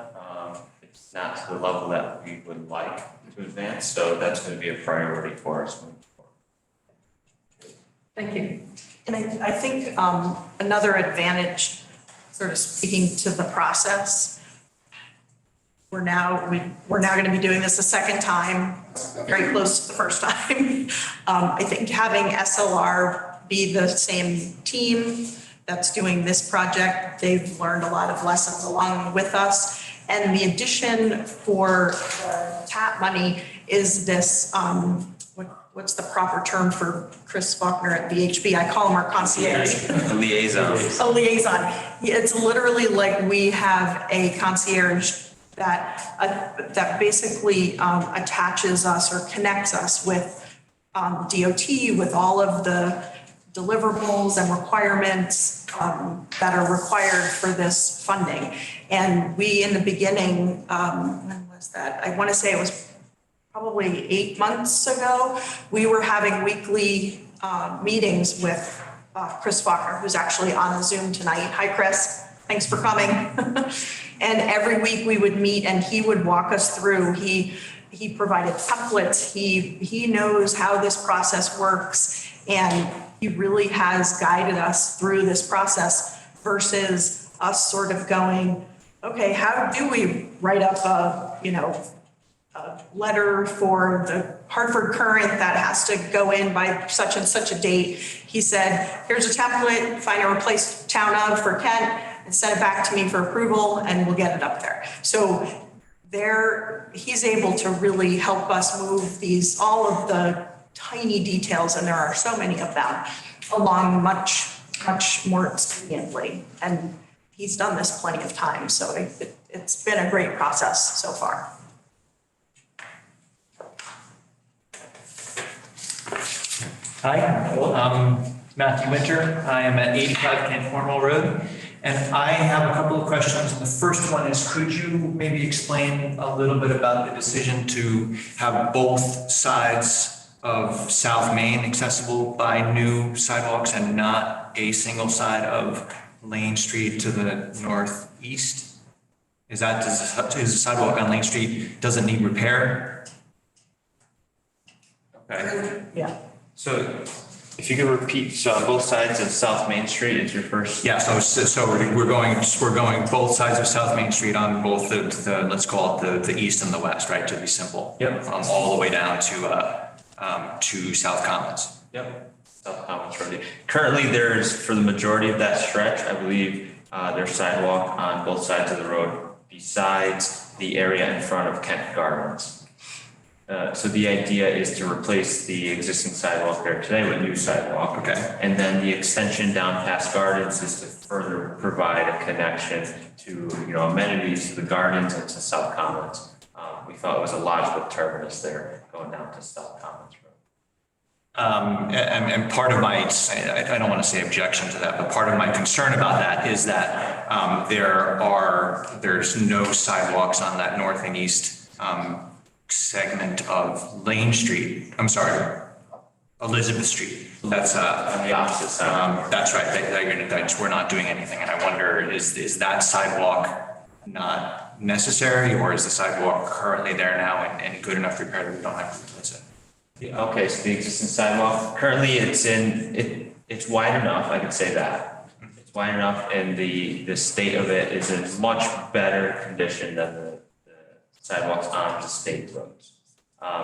It's not to the level that we would like to advance, so that's going to be a priority for us moving forward. Thank you. And I think another advantage, sort of speaking to the process, we're now going to be doing this a second time, very close to the first time. I think having SLR be the same team that's doing this project, they've learned a lot of lessons along with us. And the addition for the TAP money is this, what's the proper term for Chris Faulkner at VHB? I call him our concierge. A liaison. A liaison. It's literally like we have a concierge that basically attaches us or connects us with DOT, with all of the deliverables and requirements that are required for this funding. And we, in the beginning, when was that? I want to say it was probably 8 months ago, we were having weekly meetings with Chris Faulkner, who's actually on the Zoom tonight. Hi, Chris. Thanks for coming. And every week we would meet and he would walk us through. He provided templates. He knows how this process works, and he really has guided us through this process versus us sort of going, okay, how do we write up a letter for the Hartford Current that has to go in by such and such a date? He said, here's a template, find a replaced town of for Kent, and send it back to me for approval, and we'll get it up there. So he's able to really help us move all of the tiny details, and there are so many of them, along much, much more expediently. And he's done this plenty of times, so it's been a great process so far. Hi, I'm Matthew Winter. I am at 85 Kent Cornwall Road, and I have a couple of questions. And the first one is, could you maybe explain a little bit about the decision to have both sides of South Main accessible by new sidewalks and not a single side of Lane Street to the northeast? Is the sidewalk on Lane Street doesn't need repair? Okay. Yeah. So if you could repeat, so on both sides of South Main Street is your first? Yeah, so we're going both sides of South Main Street on both the let's call it the east and the west, right, to be simple. Yep. All the way down to South Commons. Yep. South Commons Road. Currently, there's, for the majority of that stretch, I believe, there's sidewalk on both sides of the road besides the area in front of Kent Gardens. So the idea is to replace the existing sidewalk there today with new sidewalk. Okay. And then the extension down past Gardens is to further provide a connection to, amenities to the gardens and to South Commons. we felt it was a logical terminus there going down to South Commons Road. And part of my, I don't want to say objection to that, but part of my concern about that is that there's no sidewalks on that north and east segment of Lane Street. I'm sorry, Elizabeth Street. That's On the opposite side. that's right. We're not doing anything, and I wonder is that sidewalk not necessary, or is the sidewalk currently there now and good enough repair that we don't have to replace it? Okay, so the existing sidewalk, currently it's wide enough, I can say that. It's wide enough, and the state of it is in much better condition than the sidewalks on the state roads.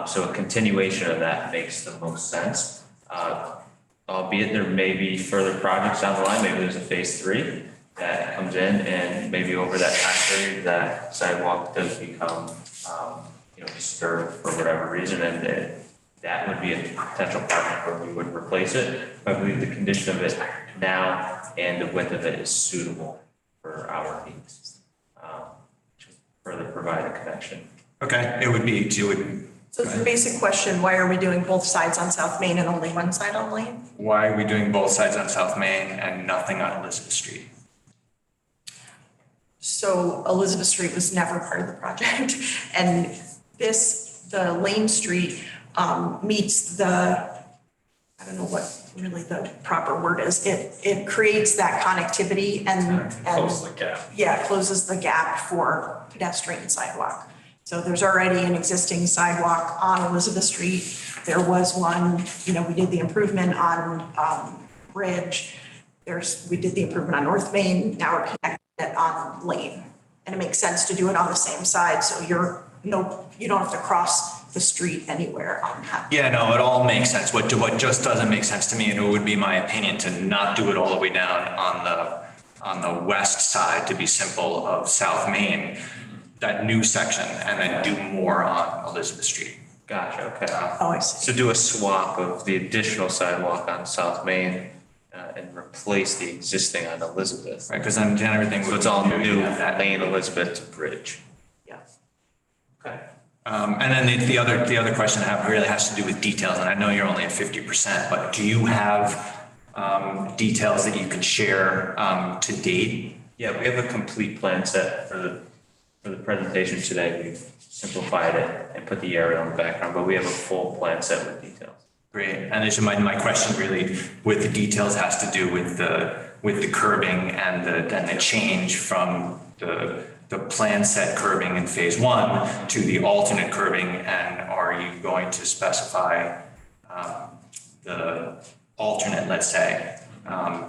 So a continuation of that makes the most sense. Albeit there may be further projects down the line, maybe there's a phase 3 that comes in, and maybe over that time period, that sidewalk does become, disturbed for whatever reason, and that would be a potential project where we would replace it. But I believe the condition of it now and the width of it is suitable for our needs. To further provide a connection. Okay, So the basic question, why are we doing both sides on South Main and only one side on Lane? why are we doing both sides on South Main and nothing on Elizabeth Street? So Elizabeth Street was never part of the project. And the Lane Street meets I don't know what really the proper word is. It creates that connectivity and Close the gap. yeah, closes the gap for pedestrian sidewalk. So there's already an existing sidewalk on Elizabeth Street. There was one, we did the improvement on Bridge. We did the improvement on North Main. Now we're connecting it on Lane. And it makes sense to do it on the same side, so you don't have to cross the street anywhere on that. Yeah, no, it all makes sense. What just doesn't make sense to me, and it would be my opinion to not do it all the way down on the west side, to be simple, of South Main, that new section, and then do more on Elizabeth Street. Gotcha, okay. Oh, I see. So do a swap of the additional sidewalk on South Main and replace the existing on Elizabeth. Right, because then everything. So it's all new, Lane, Elizabeth to Bridge. Yeah. Okay. And then the other question I have really has to do with details, and I know you're only at 50%, but do you have details that you can share to date? Yeah, we have a complete plan set for the presentation today. We've simplified it and put the area on the background, but we have a full plan set with details. Great, and this is my question really with the details has to do with the curbing and the change from the plan set curbing in phase 1 to the alternate curbing, and are you going to specify the alternate, let's say,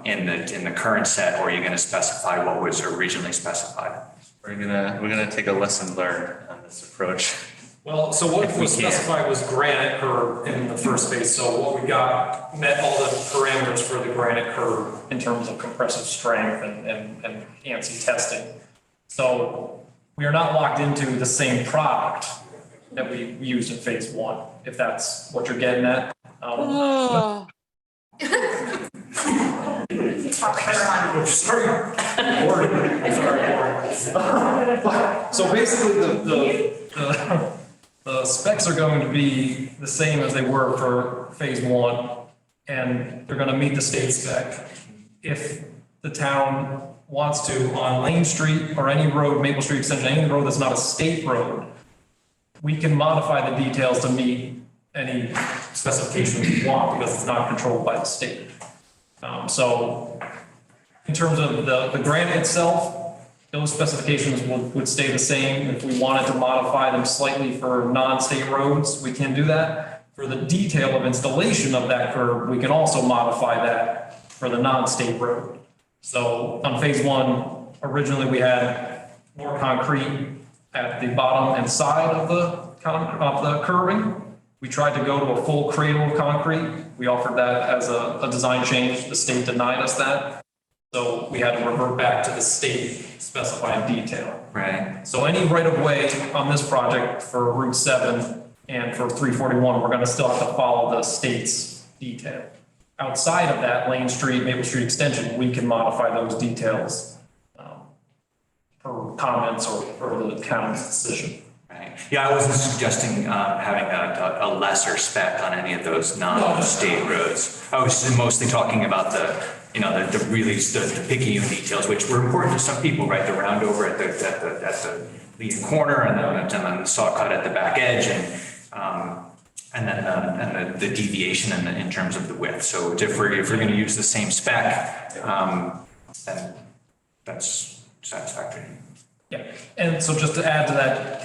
in the current set, or are you going to specify what was originally specified? We're gonna take a lesson learned on this approach. Well, so what If we was can. specified was granite curb in the first phase. So what we got met all the parameters for the granite curb in terms of compressive strength and ANSI testing. So we are not locked into the same product that we used in phase 1, if that's what you're getting at. So basically the specs are going to be the same as they were for phase 1, and they're gonna meet the state spec. If the town wants to, on Lane Street or any road, Maple Street Extension, any road that's not a state road, we can modify the details to meet any specifications we want, because it's not controlled by the state. So in terms of the granite itself, those specifications would stay the same. If we wanted to modify them slightly for non-state roads, we can do that. For the detail of installation of that curb, we can also modify that for the non-state road. So on phase 1, originally we had more concrete at the bottom and side of the curbing. We tried to go to a full cradle of concrete. We offered that as a design change. The state denied us that. So we had to revert back to the state specified detail. Right. So any right of way on this project for Route 7 and for 341, we're gonna still have to follow the state's detail. Outside of that, Lane Street, Maple Street Extension, we can modify those details per comments or the county's decision. Right. Yeah, I wasn't suggesting having a lesser spec on any of those non-state roads. I was mostly talking about the really the picky details, which were important to some people, right? The roundover at the lead corner, and then the saw cut at the back edge, and then the deviation in terms of the width. So if we're going to use the same spec, then that's satisfactory. Yeah, and so just to add to that,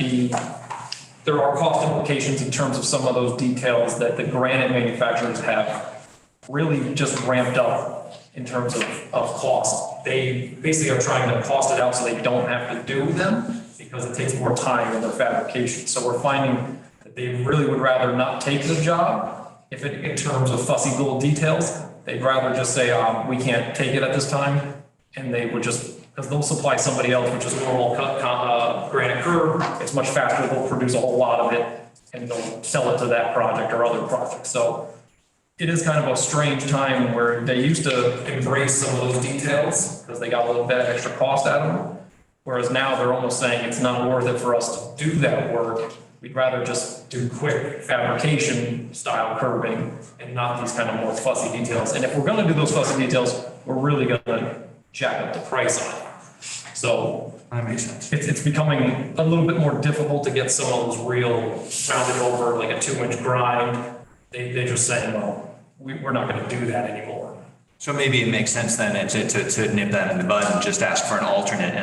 there are cost implications in terms of some of those details that the granite manufacturers have really just ramped up in terms of cost. They basically are trying to cost it out so they don't have to do them because it takes more time in their fabrication. So we're finding that they really would rather not take the job in terms of fussy little details. They'd rather just say, we can't take it at this time. And they would just, because they'll supply somebody else, which is normal granite curb. It's much faster. They'll produce a whole lot of it and they'll sell it to that project or other projects. So it is kind of a strange time where they used to embrace some of those details because they got a little bit extra cost out of them. Whereas now they're almost saying it's not worth it for us to do that work. We'd rather just do quick fabrication style curbing and not these kind of more fussy details. And if we're going to do those fussy details, we're really going to jack up the price on it. So that makes sense. It's becoming a little bit more difficult to get some of those real rounded over, like a 2-inch grind. They're just saying, well, we're not going to do that anymore. So maybe it makes sense then to nip that in the bud and just ask for an alternate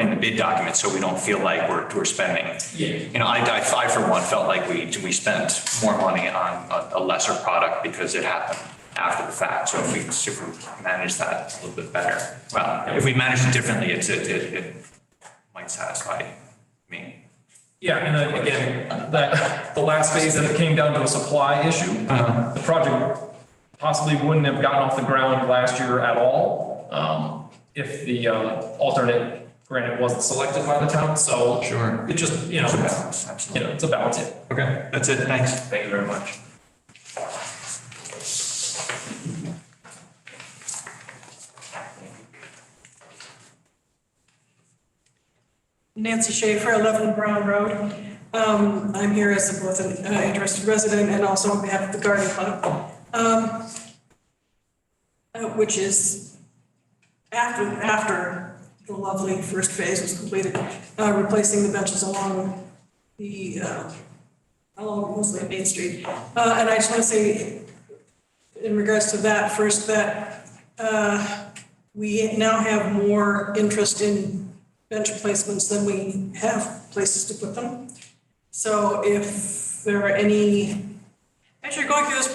in the bid document, so we don't feel like we're spending. Yeah. I for one felt like we spent more money on a lesser product because it happened after the fact. So if we manage that a little bit better, well, if we manage it differently, it might satisfy me. Yeah, and again, the last phase that it came down to a supply issue, the project possibly wouldn't have gotten off the ground last year at all if the alternate granite wasn't selected by the town. So sure, it just, it's a balance, absolutely. It's a balance. Okay, that's it. Thanks. Thank you very much. Nancy Schaefer, 11 Brown Road. I'm here as both an interested resident and also on behalf of the Garden Club, which is after the lovely first phase was completed, replacing the benches along mostly Main Street. And I just want to say, in regards to that, first that we now have more interest in bench placements than we have places to put them. So if there are any, as you're going through this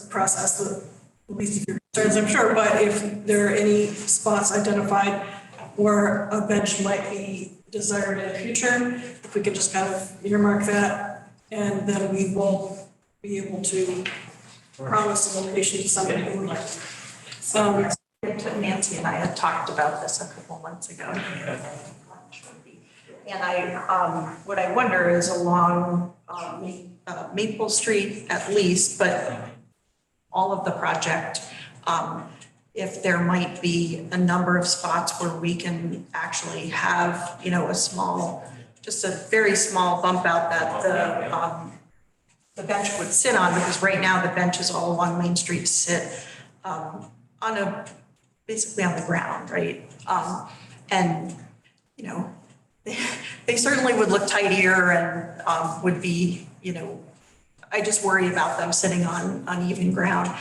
process, the least of your concerns, I'm sure, but if there are any spots identified where a bench might be desired in the future, if we could just kind of earmark that, and then we will be able to promise a location to somebody who would like to. Nancy and I had talked about this a couple months ago. And what I wonder is along Maple Street at least, but all of the project, if there might be a number of spots where we can actually have, just a very small bump out that the bench would sit on, because right now the benches all along Main Street sit basically on the ground, right? And, they certainly would look tidier and would be, I just worry about them sitting on uneven ground.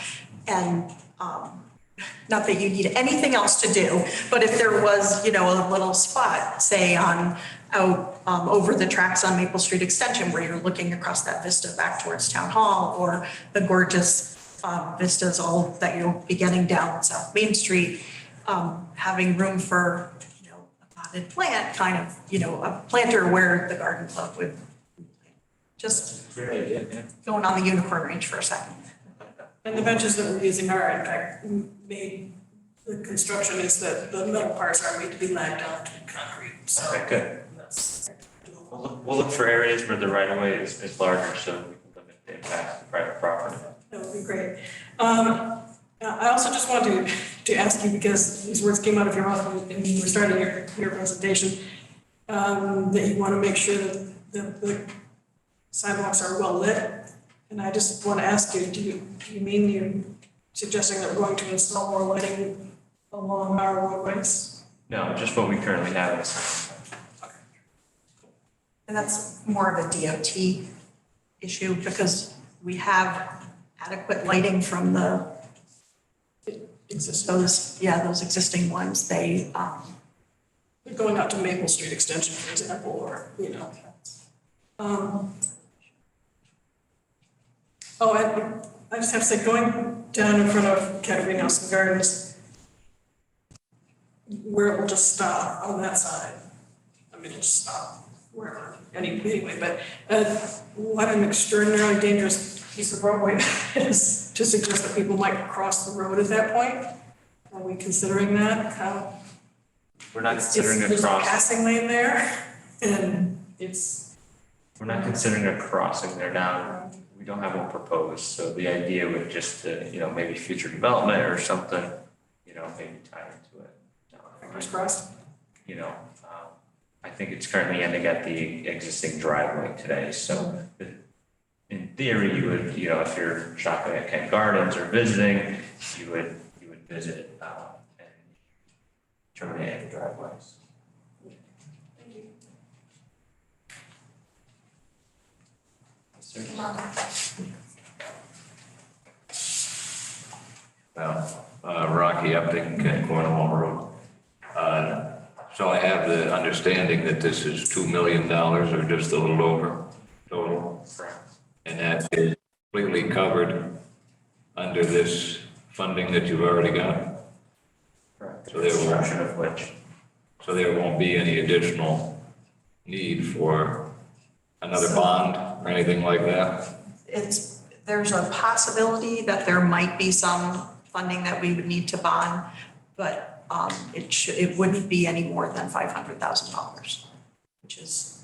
And not that you need anything else to do, but if there was, a little spot, say out over the tracks on Maple Street Extension where you're looking across that vista back towards Town Hall, or the gorgeous vistas all that you'll be getting down South Main Street, having room for, a potted plant, kind of, a planter where the garden club would just going on the unicorn range for a second. And the benches that we're using are in fact made, the construction is that the metal parts are made to be lagged onto concrete, so. Okay, good. That's We'll look for areas where the right of way is larger, so we can limit the impact to private property. That would be great. I also just wanted to ask you, because these words came out of your mouth when you were starting your presentation, that you want to make sure that the sidewalks are well lit. And I just want to ask you, do you mean you're suggesting that we're going to install more lighting along our roadways? No, just what we currently have in the center. And that's more of a DOT issue because we have adequate lighting from the, those existing ones. They're Going out to Maple Street Extension, for example, or, I just have to say, going down in front of Academy Nelson Gardens, where it will just stop on that side. I mean, it'll just stop wherever, anyway, but what an extraordinarily dangerous piece of roadway that is to suggest that people might cross the road at that point. Are we considering that? How? We're not considering a There's a crossing. passing lane there, and it's. We're not considering a crossing there now. We don't have one proposed, so the idea would just to, maybe future development or something, maybe tie into it. Fingers crossed. I think it's currently ending at the existing driveway today, so in theory, you would, if you're shopping at Kent Gardens or visiting, you would visit, and terminate at the driveways. Well, Rocky Upton, Kent Cornwall Road. So I have the understanding that this is $2 million or just a little over total. And that is completely covered under this funding that you've already got. Correct. So there will- Construction of which. So there won't be any additional need for another bond or anything like that? there's a possibility that there might be some funding that we would need to bond, but it wouldn't be any more than $500,000, which is,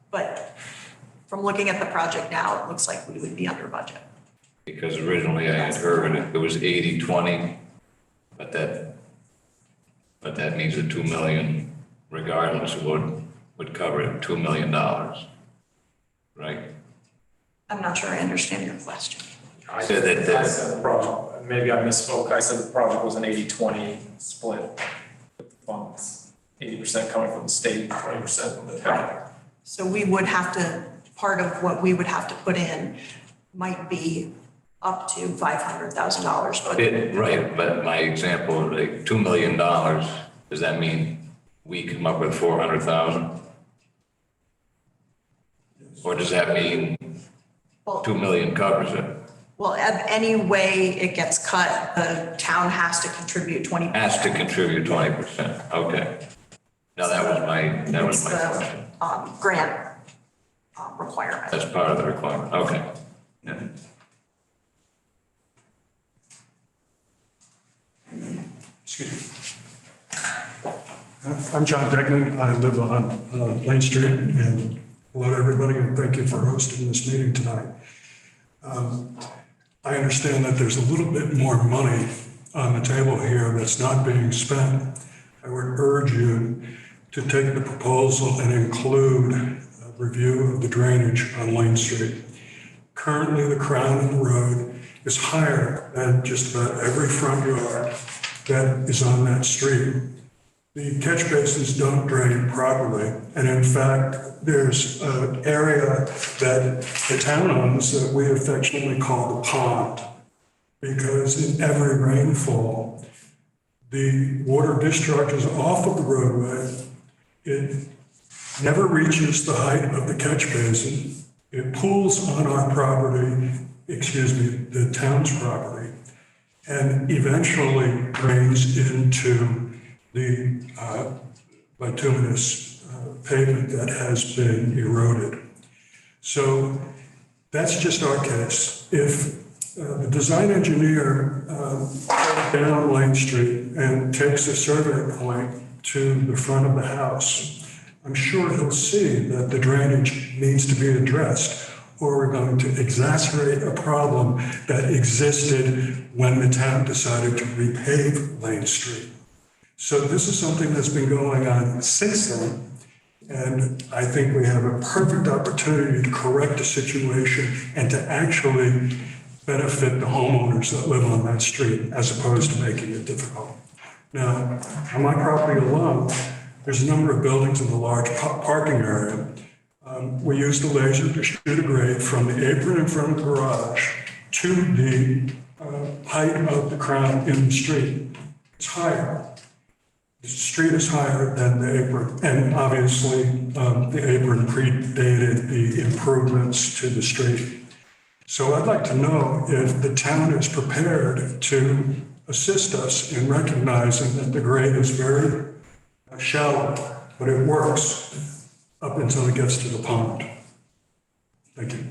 but from looking at the project now, it looks like we would be under budget. Because originally I had heard it was 80-20, but that means the 2 million regardless would cover it, $2 million, right? I'm not sure I understand your question. I said that I said the project, maybe I misspoke. I said the project was an 80-20 split with the funds. 80% coming from the state, 20% from the town. So we would have to, part of what we would have to put in might be up to $500,000, but Right, but my example, like $2 million, does that mean we come up with 400,000? Or does that mean well, 2 million covers it? well, any way it gets cut, the town has to contribute 20%. Has to contribute 20%, okay. Now, that was my It's question. the grant requirement. That's part of the requirement, okay. Yeah. Excuse me. I'm John Degnan. I live on Lane Street, and hello, everybody, and thank you for hosting this meeting tonight. I understand that there's a little bit more money on the table here that's not being spent. I would urge you to take the proposal and include a review of the drainage on Lane Street. Currently, the crown of the road is higher than just about every front yard that is on that street. The catch basins don't drain properly, and in fact, there's an area that the town owns that we affectionately call the pond, because in every rainfall, the water discharges off of the roadway. It never reaches the height of the catch basin. It pools on our property, the town's property, and eventually drains into the bituminous pavement that has been eroded. So that's just our case. If the design engineer goes down Lane Street and takes a survey point to the front of the house, I'm sure he'll see that the drainage needs to be addressed, or we're going to exacerbate a problem that existed when the town decided to repave Lane Street. So this is something that's been going on since then. And I think we have a perfect opportunity to correct the situation and to actually benefit the homeowners that live on that street as opposed to making it difficult. Now, on my property alone, there's a number of buildings in the large parking area. We use the laser to shoot a grade from the apron in front of the garage to the height of the crown in the street. It's higher. The street is higher than the apron, and obviously the apron predated the improvements to the street. So I'd like to know if the town is prepared to assist us in recognizing that the grade is very shallow, but it works up until it gets to the pond. Thank you.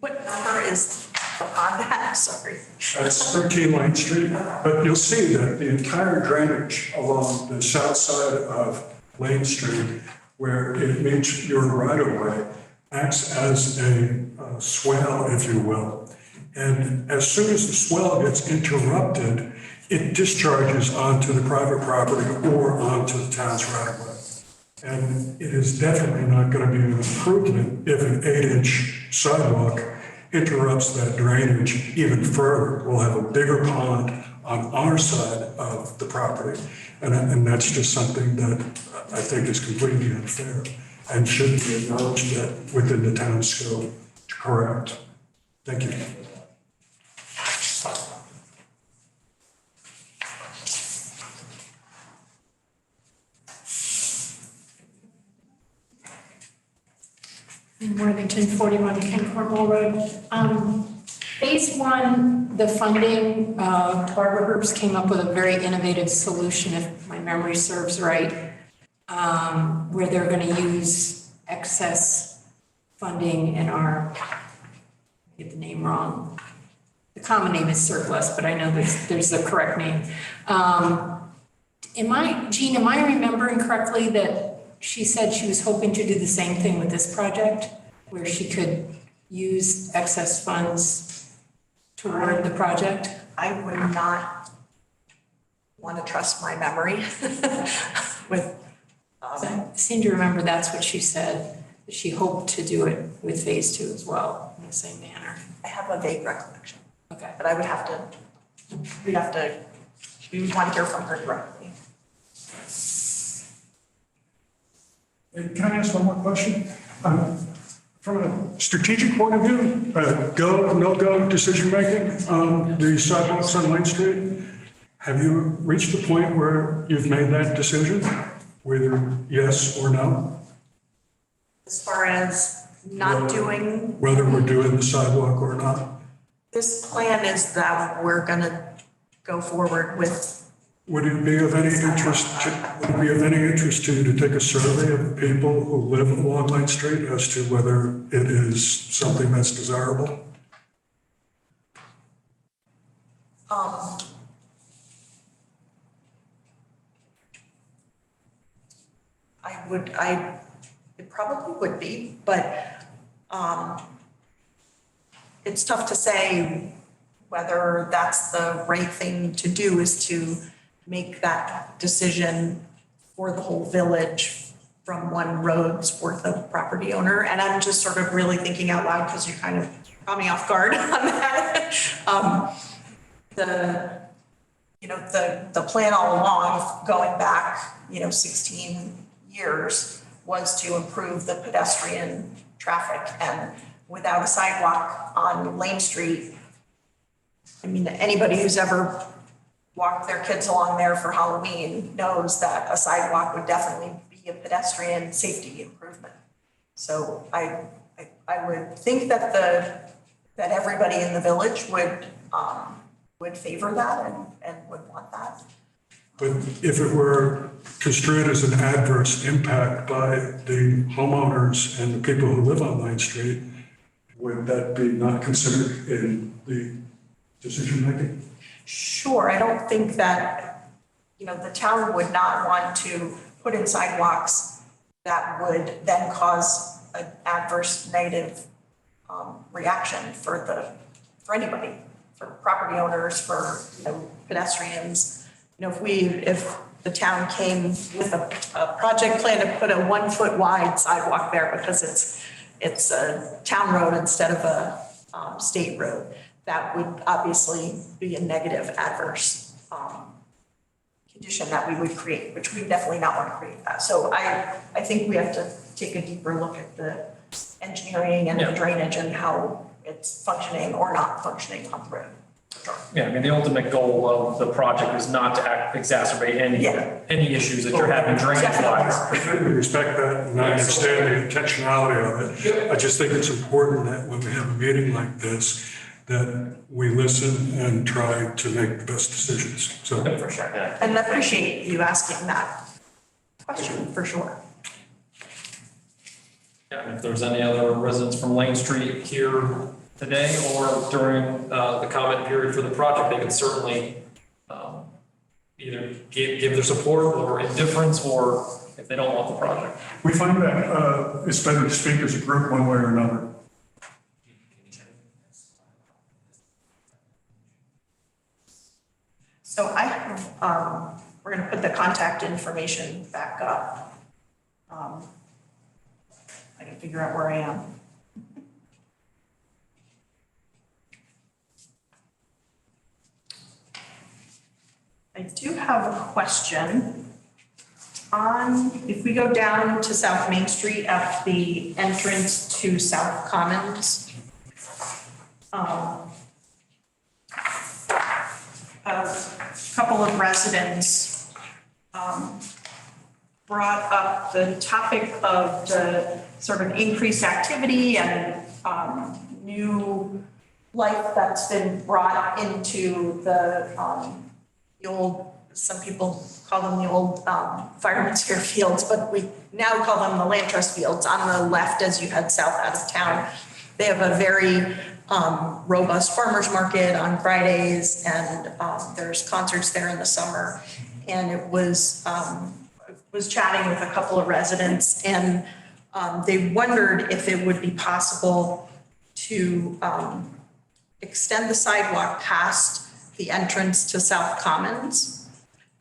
What number is on that? Sorry. That's 13 Lane Street, but you'll see that the entire drainage along the south side of Lane Street, where it meets your right-of-way, acts as a swale, if you will. And as soon as the swell gets interrupted, it discharges onto the private property or onto the town's right-of-way. And it is definitely not going to be an improvement if an 8-inch sidewalk interrupts that drainage even further. We'll have a bigger pond on our side of the property. And that's just something that I think is completely unfair and should be acknowledged that within the town's scope to correct. Thank you. In Worthington, 41 Ken Cornwall Road. Phase one, the funding, Barbara Herbst came up with a very innovative solution, if my memory serves right, where they're going to use excess funding in our, I get the name wrong. The common name is surplus, but I know there's the correct name. Jean, am I remembering correctly that she said she was hoping to do the same thing with this project, where she could use excess funds toward the project? I would not want to trust my memory with. I seem to remember that's what she said, that she hoped to do it with phase two as well, in the same manner. I have a vague recollection, Okay. but I would have to, we would want to hear from her directly. Can I ask one more question? From a strategic point of view, go, no-go decision-making on the sidewalks on Lane Street, have you reached the point where you've made that decision, whether yes or no? As far as not doing, Whether we're doing the sidewalk or not? this plan is that we're going to go forward with. Would it be of any interest to you to take a survey of the people who live along Lane Street as to whether it is something that's desirable? It probably would be, but it's tough to say whether that's the right thing to do, is to make that decision for the whole village from one road's worth of property owner. And I'm just sort of really thinking out loud because you kind of caught me off guard on that. The plan all along, going back, 16 years, was to improve the pedestrian traffic. And without a sidewalk on Lane Street, I mean, anybody who's ever walked their kids along there for Halloween knows that a sidewalk would definitely be a pedestrian safety improvement. So I would think that that everybody in the village would favor that and would want that. But if it were construed as an adverse impact by the homeowners and the people who live on Lane Street, would that be not considered in the decision-making? Sure, I don't think that, the town would not want to put in sidewalks that would then cause an adverse negative reaction for anybody, for property owners, for pedestrians. If the town came with a project plan to put a 1 foot wide sidewalk there because it's a town road instead of a state road. That would obviously be a negative adverse condition that we would create, which we definitely not want to create that. So I think we have to take a deeper look at the engineering and the drainage and how it's functioning or not functioning on the road. Yeah, I mean, the ultimate goal of the project is not to exacerbate any issues that you're having drainage wise. I completely respect that, and I understand the intentionality of it. I just think it's important that when we have a meeting like this, that we listen and try to make the best decisions, so. For sure. And I appreciate you asking that question, for sure. Yeah, and if there's any other residents from Lane Street here today or during the comment period for the project, they can certainly either give their support or indifference, or if they don't want the project. We find that it's better to speak as a group one way or another. So I have, we're gonna put the contact information back up. I can figure out where I am. I do have a question on, if we go down to South Main Street at the entrance to South Commons, a couple of residents brought up the topic of the sort of increased activity and new life that's been brought into the old, some people call them the old fireman's fair fields, but we now call them the land trust fields on the left as you head south out of town. They have a very robust farmers market on Fridays, and there's concerts there in the summer. And it was chatting with a couple of residents, and they wondered if it would be possible to extend the sidewalk past the entrance to South Commons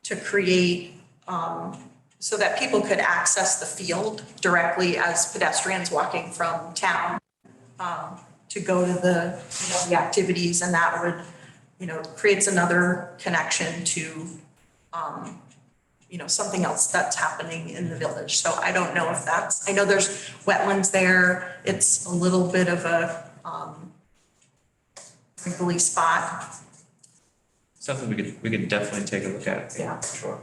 to create, so that people could access the field directly as pedestrians walking from town to go to the activities, and that would, creates another connection to, something else that's happening in the village. So I don't know if I know there's wetlands there. It's a little bit of a wrinkly spot. Something we could definitely take a look at. Yeah. Sure.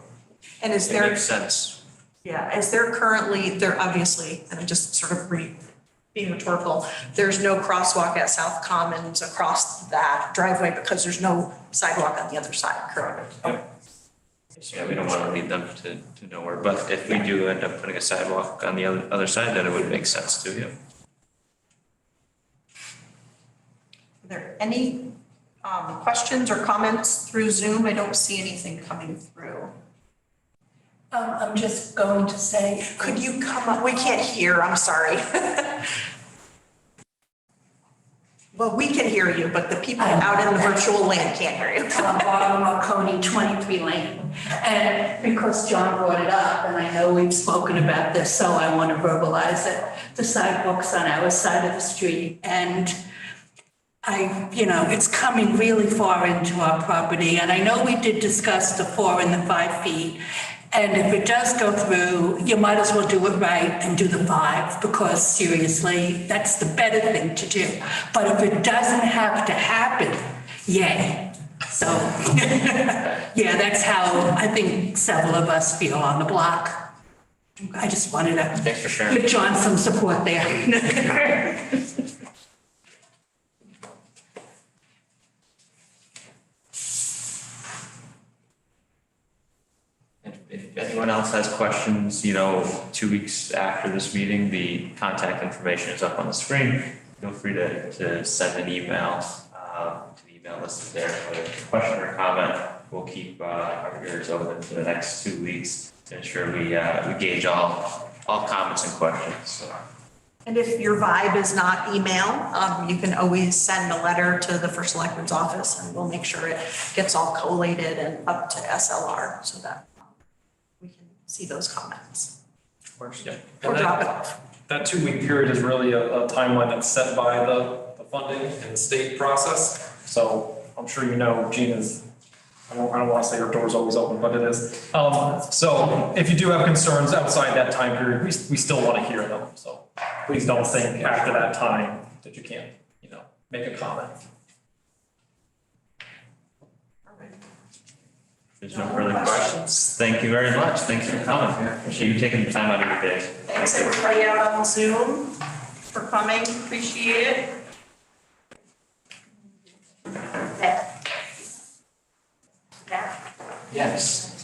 And is It there? makes sense. Yeah, is there currently, there obviously, and I'm just sort of being rhetorical, there's no crosswalk at South Commons across that driveway because there's no sidewalk on the other side, correct? Yeah, we don't want to lead them to nowhere, but if we do end up putting a sidewalk on the other side, then it would make sense to you. Are there any questions or comments through Zoom? I don't see anything coming through. I'm just going to say. Could you come up? We can't hear, I'm sorry. Well, we can hear you, but the people out in the virtual land can't hear you. Barbara Marconi, 23 Lane. And because John brought it up, and I know we've spoken about this, so I want to verbalize it. The sidewalks on our side of the street, and it's coming really far into our property. And I know we did discuss the 4 and the 5 feet. And if it does go through, you might as well do it right and do the 5, because seriously, that's the better thing to do. But if it doesn't have to happen, yay. So, yeah, that's how I think several of us feel on the block. I just wanted to Thanks for sharing. give John some support there. If anyone else has questions, 2 weeks after this meeting, the contact information is up on the screen. Feel free to send an email to the email list there with a question or comment. We'll keep our ears open for the next 2 weeks to ensure we gauge all comments and questions. So. And if your vibe is not email, you can always send a letter to the First Selectman's office, and we'll make sure it gets all collated and up to SLR so that see those comments Yeah. or And drop it that, off. that 2-week period is really a timeline that's set by the funding and the state process. So I'm sure you know, Gina's, I don't want to say her door's always open, but it is. So if you do have concerns outside that time period, we still want to hear them. So please don't think after that time that you can't, make a comment. There's no further questions. Thank you very much. Thanks for coming. Appreciate you taking the time out of your day. Thanks everybody out on Zoom for coming, appreciate it. Yeah. Yes.